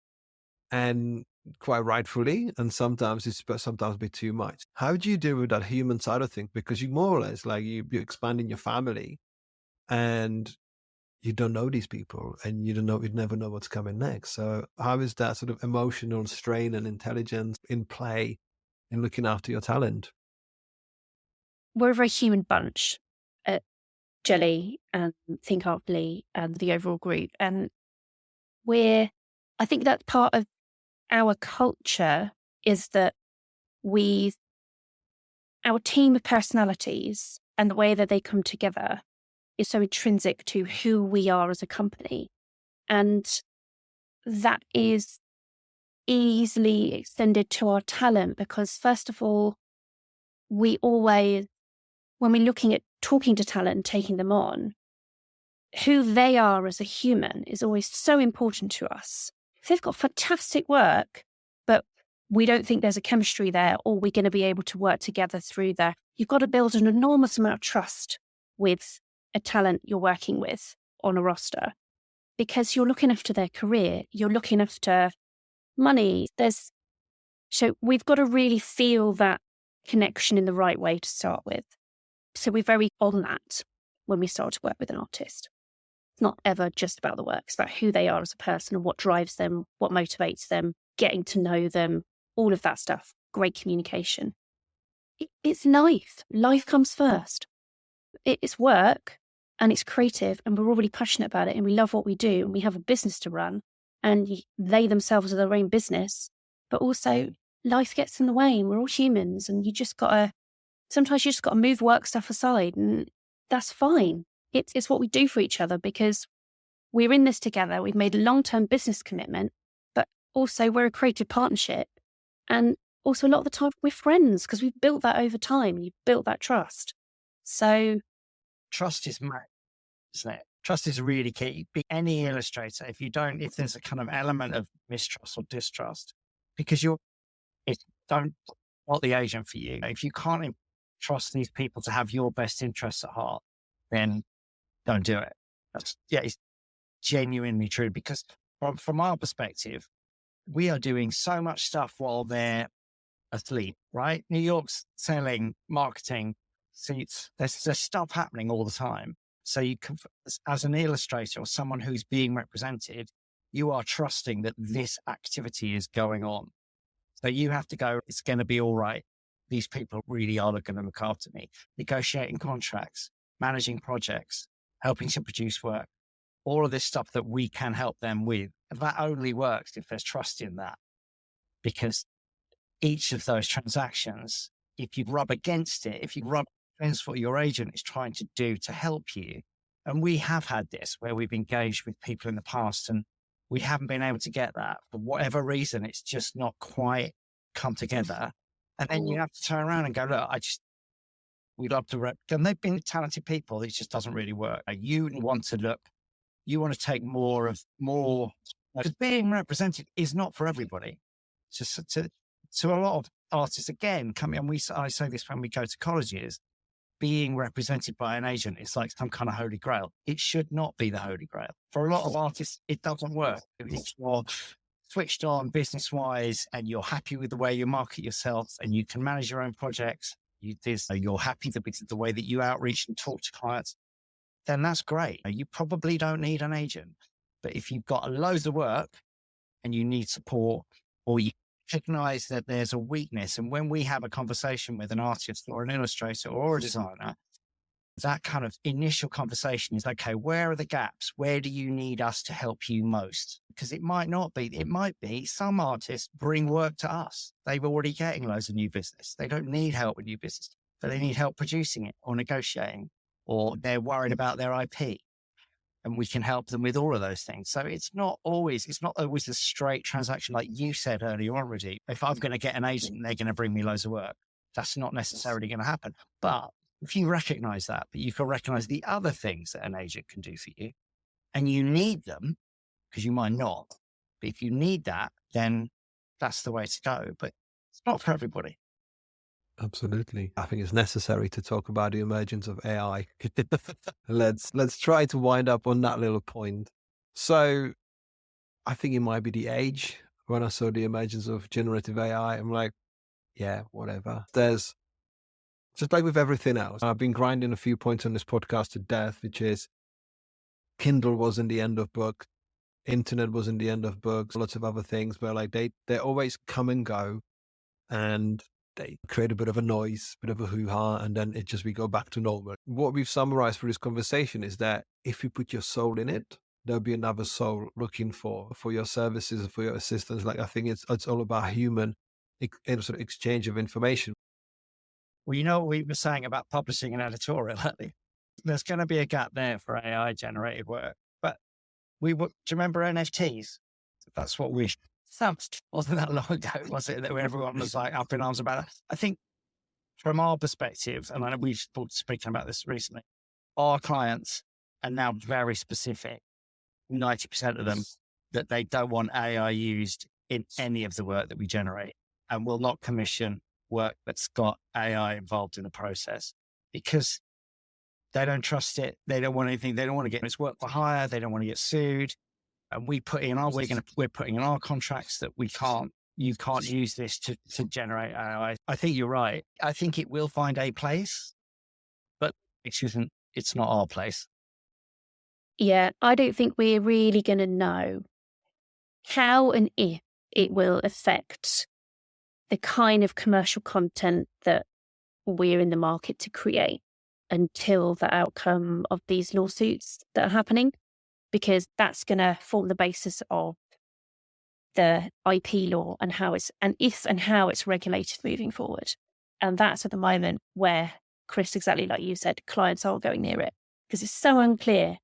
and quite rightfully. And sometimes sometimes be too much. How do you deal with that human side of things? Because you more or less like you're expanding your family, and you don't know these people, and you'd never know what's coming next. So how is that sort of emotional strain and intelligence in play in looking after your talent? We're a very human bunch at Jelly and Think Artfully and the overall group. And I think that's part of our culture, is that our team of personalities and the way that they come together is so intrinsic to who we are as a company. And that is easily extended to our talent, because first of all, we always, when we're looking at talking to talent and taking them on, who they are as a human is always so important to us. If they've got fantastic work, but we don't think there's a chemistry there, or we're going to be able to work together through there, you've got to build an enormous amount of trust with a talent you're working with on a roster, because you're looking after their career, you're looking after money. So we've got to really feel that connection in the right way to start with. So we're very on that when we start to work with an artist. It's not ever just about the work. It's about who they are as a person and what drives them, what motivates them, getting to know them, all of that stuff. Great communication. It's life. Life comes first. It's work, and it's creative, and we're all really passionate about it, and we love what we do, and we have a business to run, and they themselves are their own business. But also, life gets in the way, and we're all humans, and sometimes you just got to move work stuff aside, and that's fine. It's what we do for each other, because we're in this together. We've made a long-term business commitment, but also we're a creative partnership. And also a lot of the time we're friends, because we've built that over time. You've built that trust. So Trust is mad, isn't it? Trust is really key. Any illustrator, if there's a kind of element of mistrust or distrust, because don't want the agent for you. If you can't trust these people to have your best interests at heart, then don't do it. It's genuinely true, because from our perspective, we are doing so much stuff while they're asleep, right? New York's selling, marketing, seats. There's stuff happening all the time. So you can, as an illustrator or someone who's being represented, you are trusting that this activity is going on. So you have to go, it's going to be all right. These people really are going to look after me. Negotiating contracts, managing projects, helping to produce work, all of this stuff that we can help them with. That only works if there's trust in that, because each of those transactions, if you rub against it, if you rub against what your agent is trying to do to help you, and we have had this where we've engaged with people in the past and we haven't been able to get that for whatever reason, it's just not quite come together. And then you have to turn around and go, look, we'd love to and they've been talented people. It just doesn't really work. You want to take more, because being represented is not for everybody. To a lot of artists, again, I say this when we go to colleges, being represented by an agent is like some kind of holy grail. It should not be the holy grail. For a lot of artists, it doesn't work. If you're switched on business wise and you're happy with the way you market yourself and you can manage your own projects, you're happy with the way that you outreach and talk to clients, then that's great. You probably don't need an agent. But if you've got loads of work and you need support, or you recognize that there's a weakness, and when we have a conversation with an artist or an illustrator or a designer, that kind of initial conversation is, okay, where are the gaps? Where do you need us to help you most? Because it might be some artists bring work to us. They've already getting loads of new business. They don't need help with new business, but they need help producing it or negotiating, or they're worried about their IP. And we can help them with all of those things. So it's not always a straight transaction. Like you said earlier on, Rudy, if I'm going to get an agent, they're going to bring me loads of work. That's not necessarily going to happen. But if you recognize that, but you can recognize the other things that an agent can do for you, and you need them, because you might not, but if you need that, then that's the way to go. But it's not for everybody. Absolutely. I think it's necessary to talk about the emergence of AI. Let's try to wind up on that little point. So I think it might be the age when I saw the emergence of generative AI. I'm like, yeah, whatever. There's just like with everything else. I've been grinding a few points on this podcast to death, which is Kindle wasn't the end of books. Internet wasn't the end of books. Lots of other things, but like they always come and go, and they create a bit of a noise, bit of a hoo-ha, and then we go back to normal. What we've summarized for this conversation is that if you put your soul in it, there'll be another soul looking for your services and for your assistance. Like, I think it's all about human sort of exchange of information. Well, you know what we were saying about publishing and editorial earlier? There's going to be a gap there for AI generated work. But do you remember NFTs? That's what wasn't that long ago, was it, that everyone was like up in arms about it? I think from our perspective, and I know we've spoken about this recently, our clients are now very specific, 90% of them, that they don't want AI used in any of the work that we generate, and will not commission work that's got AI involved in the process because they don't trust it. They don't want anything. They don't want to get its work for hire. They don't want to get sued. And we're putting in our contracts that you can't use this to generate AI. I think you're right. I think it will find a place, but it's not our place. Yeah, I don't think we're really going to know how and if it will affect the kind of commercial content that we're in the market to create until the outcome of these lawsuits that are happening, because that's going to form the basis of the IP law and how it's regulated moving forward. And that's at the moment where, Chris, exactly like you said, clients aren't going near it because it's so unclear.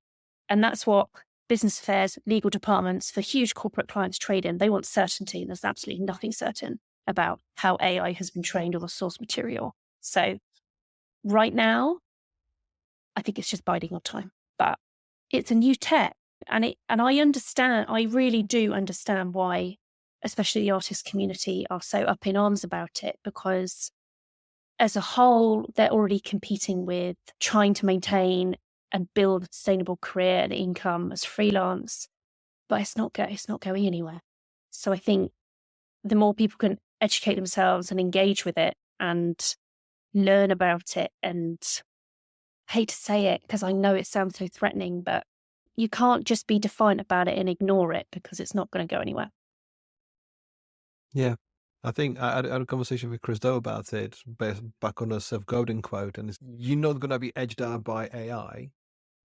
And that's what business affairs, legal departments for huge corporate clients trade in. They want certainty, and there's absolutely nothing certain about how AI has been trained or the source material. So right now, I think it's just biding our time. But it's a new tech. And I really do understand why, especially the artist community, are so up in arms about it, because as a whole, they're already competing with trying to maintain and build a sustainable career and income as freelance, but it's not going anywhere. So I think the more people can educate themselves and engage with it and learn about it, and I hate to say it because I know it sounds so threatening, but you can't just be defiant about it and ignore it because it's not going to go anywhere. Yeah. I think I had a conversation with Chris Doe about it, back on a Seth Godin quote, and you're not going to be edged out by AI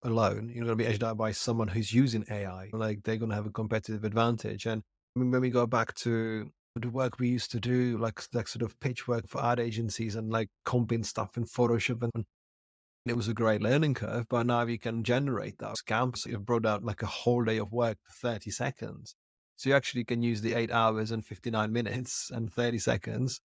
alone. You're going to be edged out by someone who's using AI. Like, they're going to have a competitive advantage. And when we go back to the work we used to do, like sort of pitch work for ad agencies and like comping stuff in Photoshop, and it was a great learning curve, but now you can generate that scam. So you've brought out like a whole day of work for 30 seconds. So you actually can use the 8 hours and 59 minutes and 30 seconds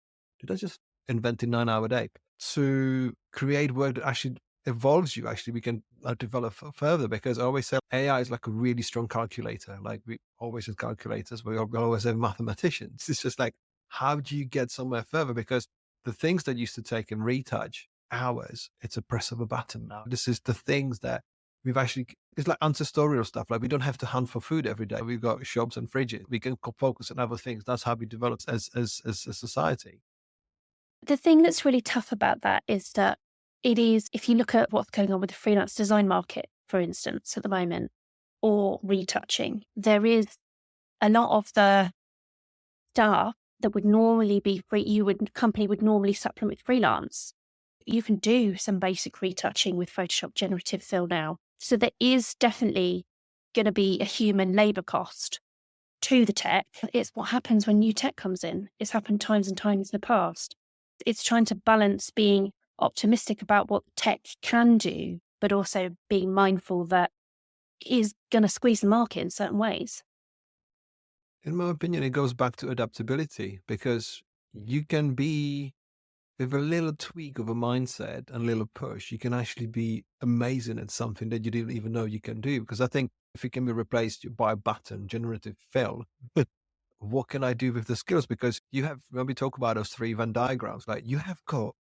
to just invent a 9-hour day to create work that actually evolves you. Actually, we can develop further, because I always say AI is like a really strong calculator. Like, we always have calculators, we always have mathematicians. It's just like, how do you get somewhere further? Because the things that used to take in retouch hours. It's a press of a button now. This is the things that we've actually, it's like ancestorial stuff. Like we don't have to hunt for food every day. We've got shops and fridges. We can focus on other things. That's how we develop as a society. The thing that's really tough about that is that it is, if you look at what's going on with the freelance design market, for instance, at the moment, or retouching, there is a lot of the staff that would normally be free, company would normally supplement freelance. You can do some basic retouching with Photoshop generative fill now. So there is definitely going to be a human labor cost to the tech. It's what happens when new tech comes in. It's happened times and times in the past. It's trying to balance being optimistic about what tech can do, but also being mindful that it is going to squeeze the market in certain ways. In my opinion, it goes back to adaptability because you can be, with a little tweak of a mindset and a little push, you can actually be amazing at something that you didn't even know you can do. Because I think if it can be replaced by a button, generative fill, what can I do with the skills? Because you have, when we talk about those 3 Venn diagrams, like you have got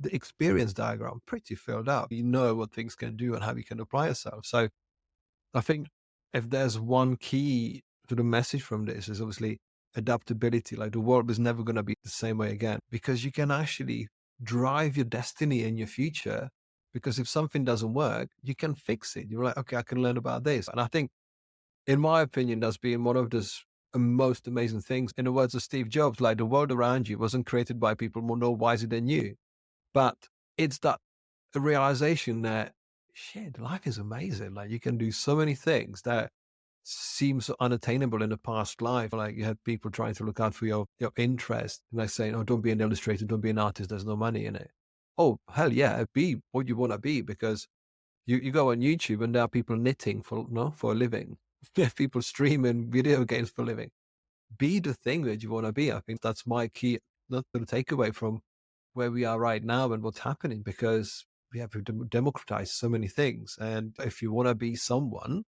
the experience diagram pretty filled out. You know what things can do and how you can apply yourself. So I think if there's one key to the message from this is obviously adaptability. Like the world is never going to be the same way again because you can actually drive your destiny in your future. Because if something doesn't work, you can fix it. You're like, okay, I can learn about this. And I think, in my opinion, that's been one of the most amazing things. In the words of Steve Jobs, like the world around you wasn't created by people more no wiser than you. But it's that realization that shit, life is amazing. Like you can do so many things that seem so unattainable in the past life. Like you had people trying to look out for your interest, and like saying, "Oh, don't be an illustrator, don't be an artist. There's no money in it." Oh, hell yeah, be what you want to be because you go on YouTube and there are people knitting for a living. There are people streaming video games for a living. Be the thing that you want to be. I think that's my key, not the takeaway from where we are right now and what's happening because we have to democratize so many things. And if you want to be someone,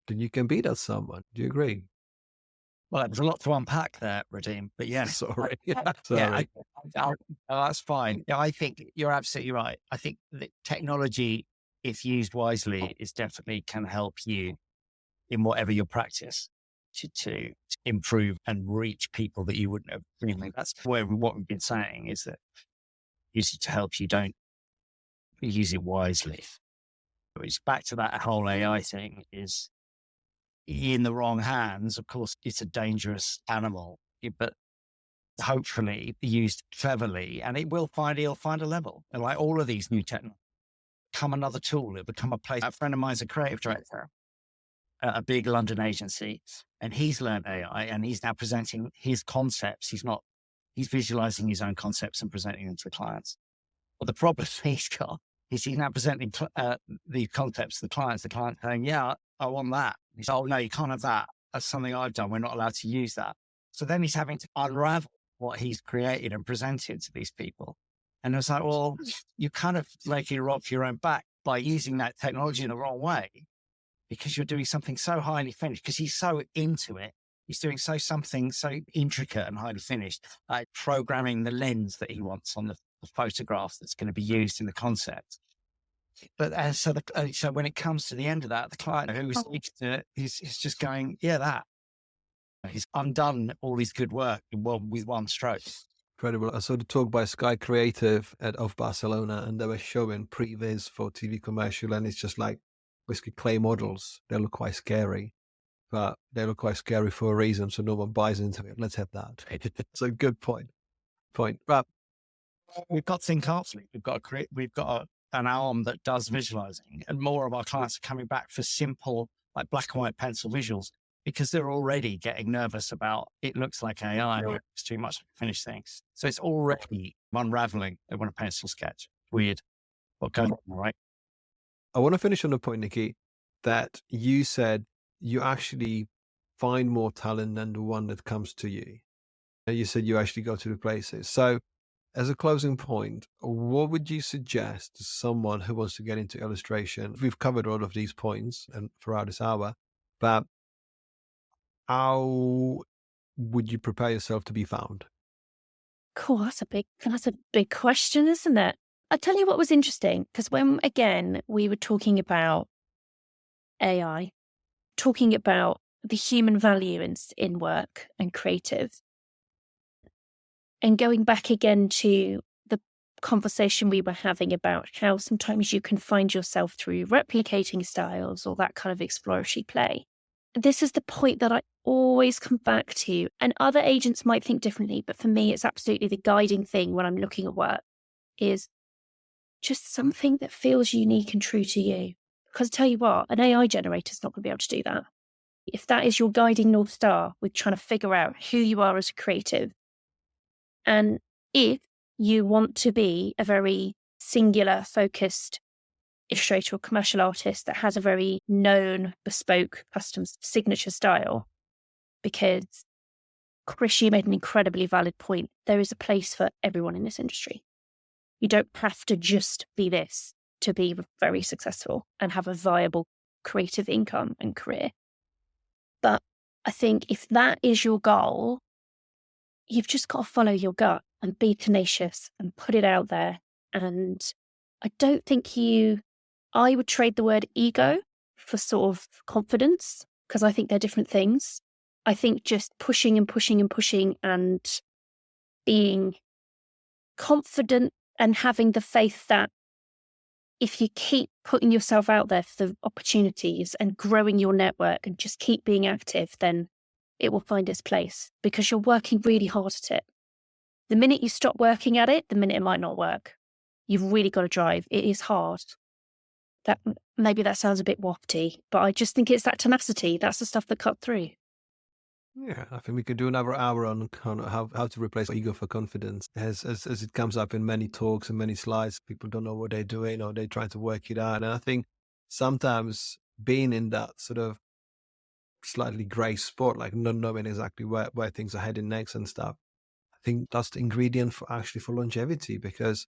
then you can be that someone. Do you agree? Well, there's a lot to unpack there, Radim. But yes, Sorry. yeah, Sorry. that's fine. Yeah, I think you're absolutely right. I think that technology, if used wisely, is definitely can help you in whatever your practice to improve and reach people that you wouldn't have dreamed. That's where what we've been saying is that use it to help you, don't use it wisely. It's back to that whole AI thing is in the wrong hands. Of course, it's a dangerous animal, but hopefully used cleverly and it'll find a level. And like all of these new technologies, become another tool. It'll become a place. A friend of mine's a creative director at a big London agency, and he's learned AI and he's now presenting his concepts. He's visualizing his own concepts and presenting them to the clients. But the problem he's got is he's now presenting the concepts to the clients saying, yeah, I want that. He's oh, no, you can't have that. That's something I've done. We're not allowed to use that. So then he's having to unravel what he's created and presented to these people. And it's like, well, you kind of like you rock your own back by using that technology in the wrong way because you're doing something so highly finished because he's so into it. He's doing something so intricate and highly finished, like programming the lens that he wants on the photograph that's going to be used in the concept. But so when it comes to the end of that, the client who speaks to it, he's just going, yeah, that. He's undone all his good work with one stroke. Incredible. I saw the talk by Sky Creative of Barcelona, and they were showing previs for TV commercial, and it's just like basically clay models. They look quite scary, but they look quite scary for a reason, so no one buys into it. Let's have that. It's a good point. But we've got Syncopsly. We've got an arm that does visualizing, and more of our clients are coming back for simple, like black and white pencil visuals, because they're already getting nervous about it looks like AI or it's too much finished things. So it's already unraveling. They want a pencil sketch. Weird. What goes on, right? I want to finish on the point, Nicki, that you said you actually find more talent than the one that comes to you. And you said you actually go to the places. So as a closing point, what would you suggest to someone who wants to get into illustration? We've covered all of these points and throughout this hour, but how would you prepare yourself to be found? Cool. That's a big question, isn't it? I'll tell you what was interesting, because when, again, we were talking about AI, talking about the human value in work and creative, and going back again to the conversation we were having about how sometimes you can find yourself through replicating styles or that kind of exploratory play. This is the point that I always come back to, and other agents might think differently, but for me, it's absolutely the guiding thing when I'm looking at work is just something that feels unique and true to you. Because I tell you what, an AI generator is not going to be able to do that. If that is your guiding North Star with trying to figure out who you are as a creative, and if you want to be a very singular, focused illustrator or commercial artist that has a very known, bespoke, custom signature style, because Chris, you made an incredibly valid point. There is a place for everyone in this industry. You don't have to just be this to be very successful and have a viable creative income and career. But I think if that is your goal, you've just got to follow your gut and be tenacious and put it out there. And I don't think I would trade the word ego for sort of confidence, because I think they're different things. I think just pushing and pushing and pushing and being confident and having the faith that if you keep putting yourself out there for the opportunities and growing your network and just keep being active, then it will find its place, because you're working really hard at it. The minute you stop working at it, the minute it might not work. You've really got to drive. It is hard. Maybe that sounds a bit wafty, but I just think it's that tenacity. That's the stuff that cut through. Yeah, I think we could do another hour on kind of how to replace ego for confidence. As it comes up in many talks and many slides, people don't know what they're doing or they're trying to work it out. And I think sometimes being in that sort of slightly grey spot, like not knowing exactly where things are heading next and stuff, I think that's the ingredient for longevity, because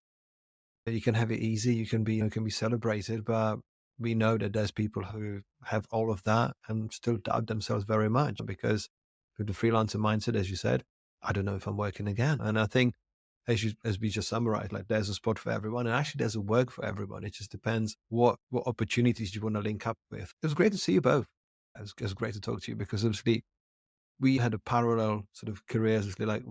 you can have it easy, you can be celebrated, but we know that there's people who have all of that and still doubt themselves very much, because with the freelancer mindset, as you said, I don't know if I'm working again. And I think as we just summarized, like there's a spot for everyone, and actually there's a work for everyone. It just depends what opportunities you want to link up with. It was great to see you both. It was great to talk to you, because obviously we had a parallel sort of careers. Obviously, like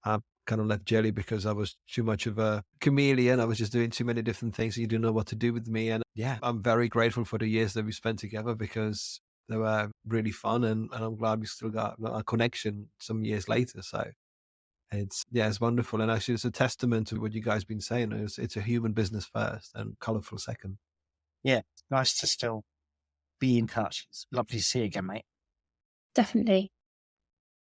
I kind of left Jelly because I was too much of a chameleon. I was just doing too many different things. So you didn't know what to do with me. And yeah, I'm very grateful for the years that we spent together, because they were really fun. And I'm glad we still got a connection some years later. So it's wonderful. And actually, it's a testament to what you guys been saying. It's a human business first and colorful second. Yeah, nice to still be in touch. It's lovely to see you again, mate. Definitely.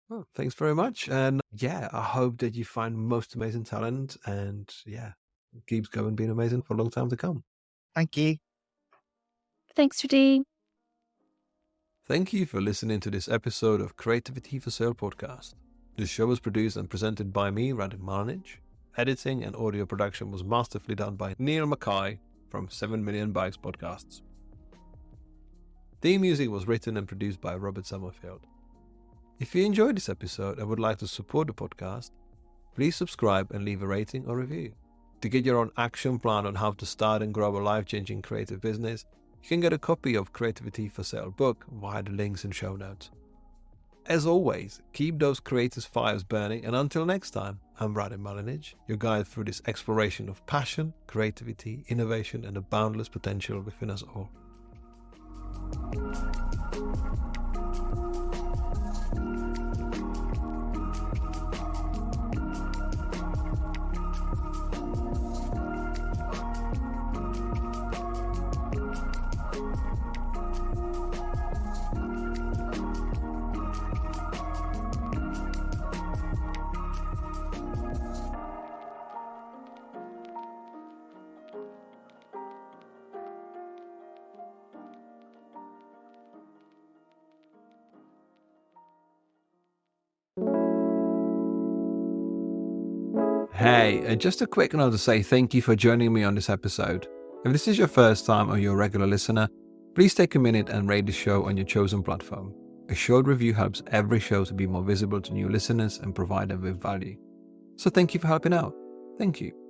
Well, thanks very much. And yeah, I hope that you find most amazing talent, and yeah, it keeps going being amazing for a long time to come. Thank you. Thanks, Radim. Thank you for listening to this episode of Creativity for Sale podcast. This show was produced and presented by me, Radim Marnich. Editing and audio production was masterfully done by Neil Mackay from 7 Million Bikes Podcasts. Theme music was written and produced by Robert Summerfield. If you enjoyed this episode and would like to support the podcast, please subscribe and leave a rating or review. To get your own action plan on how to start and grow a life-changing creative business, you can get a copy of Creativity for Sale book via the links in show notes. As always, keep those creators' fires burning, and until next time, I'm Radim Marnich, your guide through this exploration of passion, creativity, innovation, and the boundless potential within us all. Hey, just a quick note to say thank you for joining me on this episode. If this is your first time or you're a regular listener, please take a minute and rate the show on your chosen platform. A short review helps every show to be more visible to new listeners and provide them with value. So thank you for helping out. Thank you.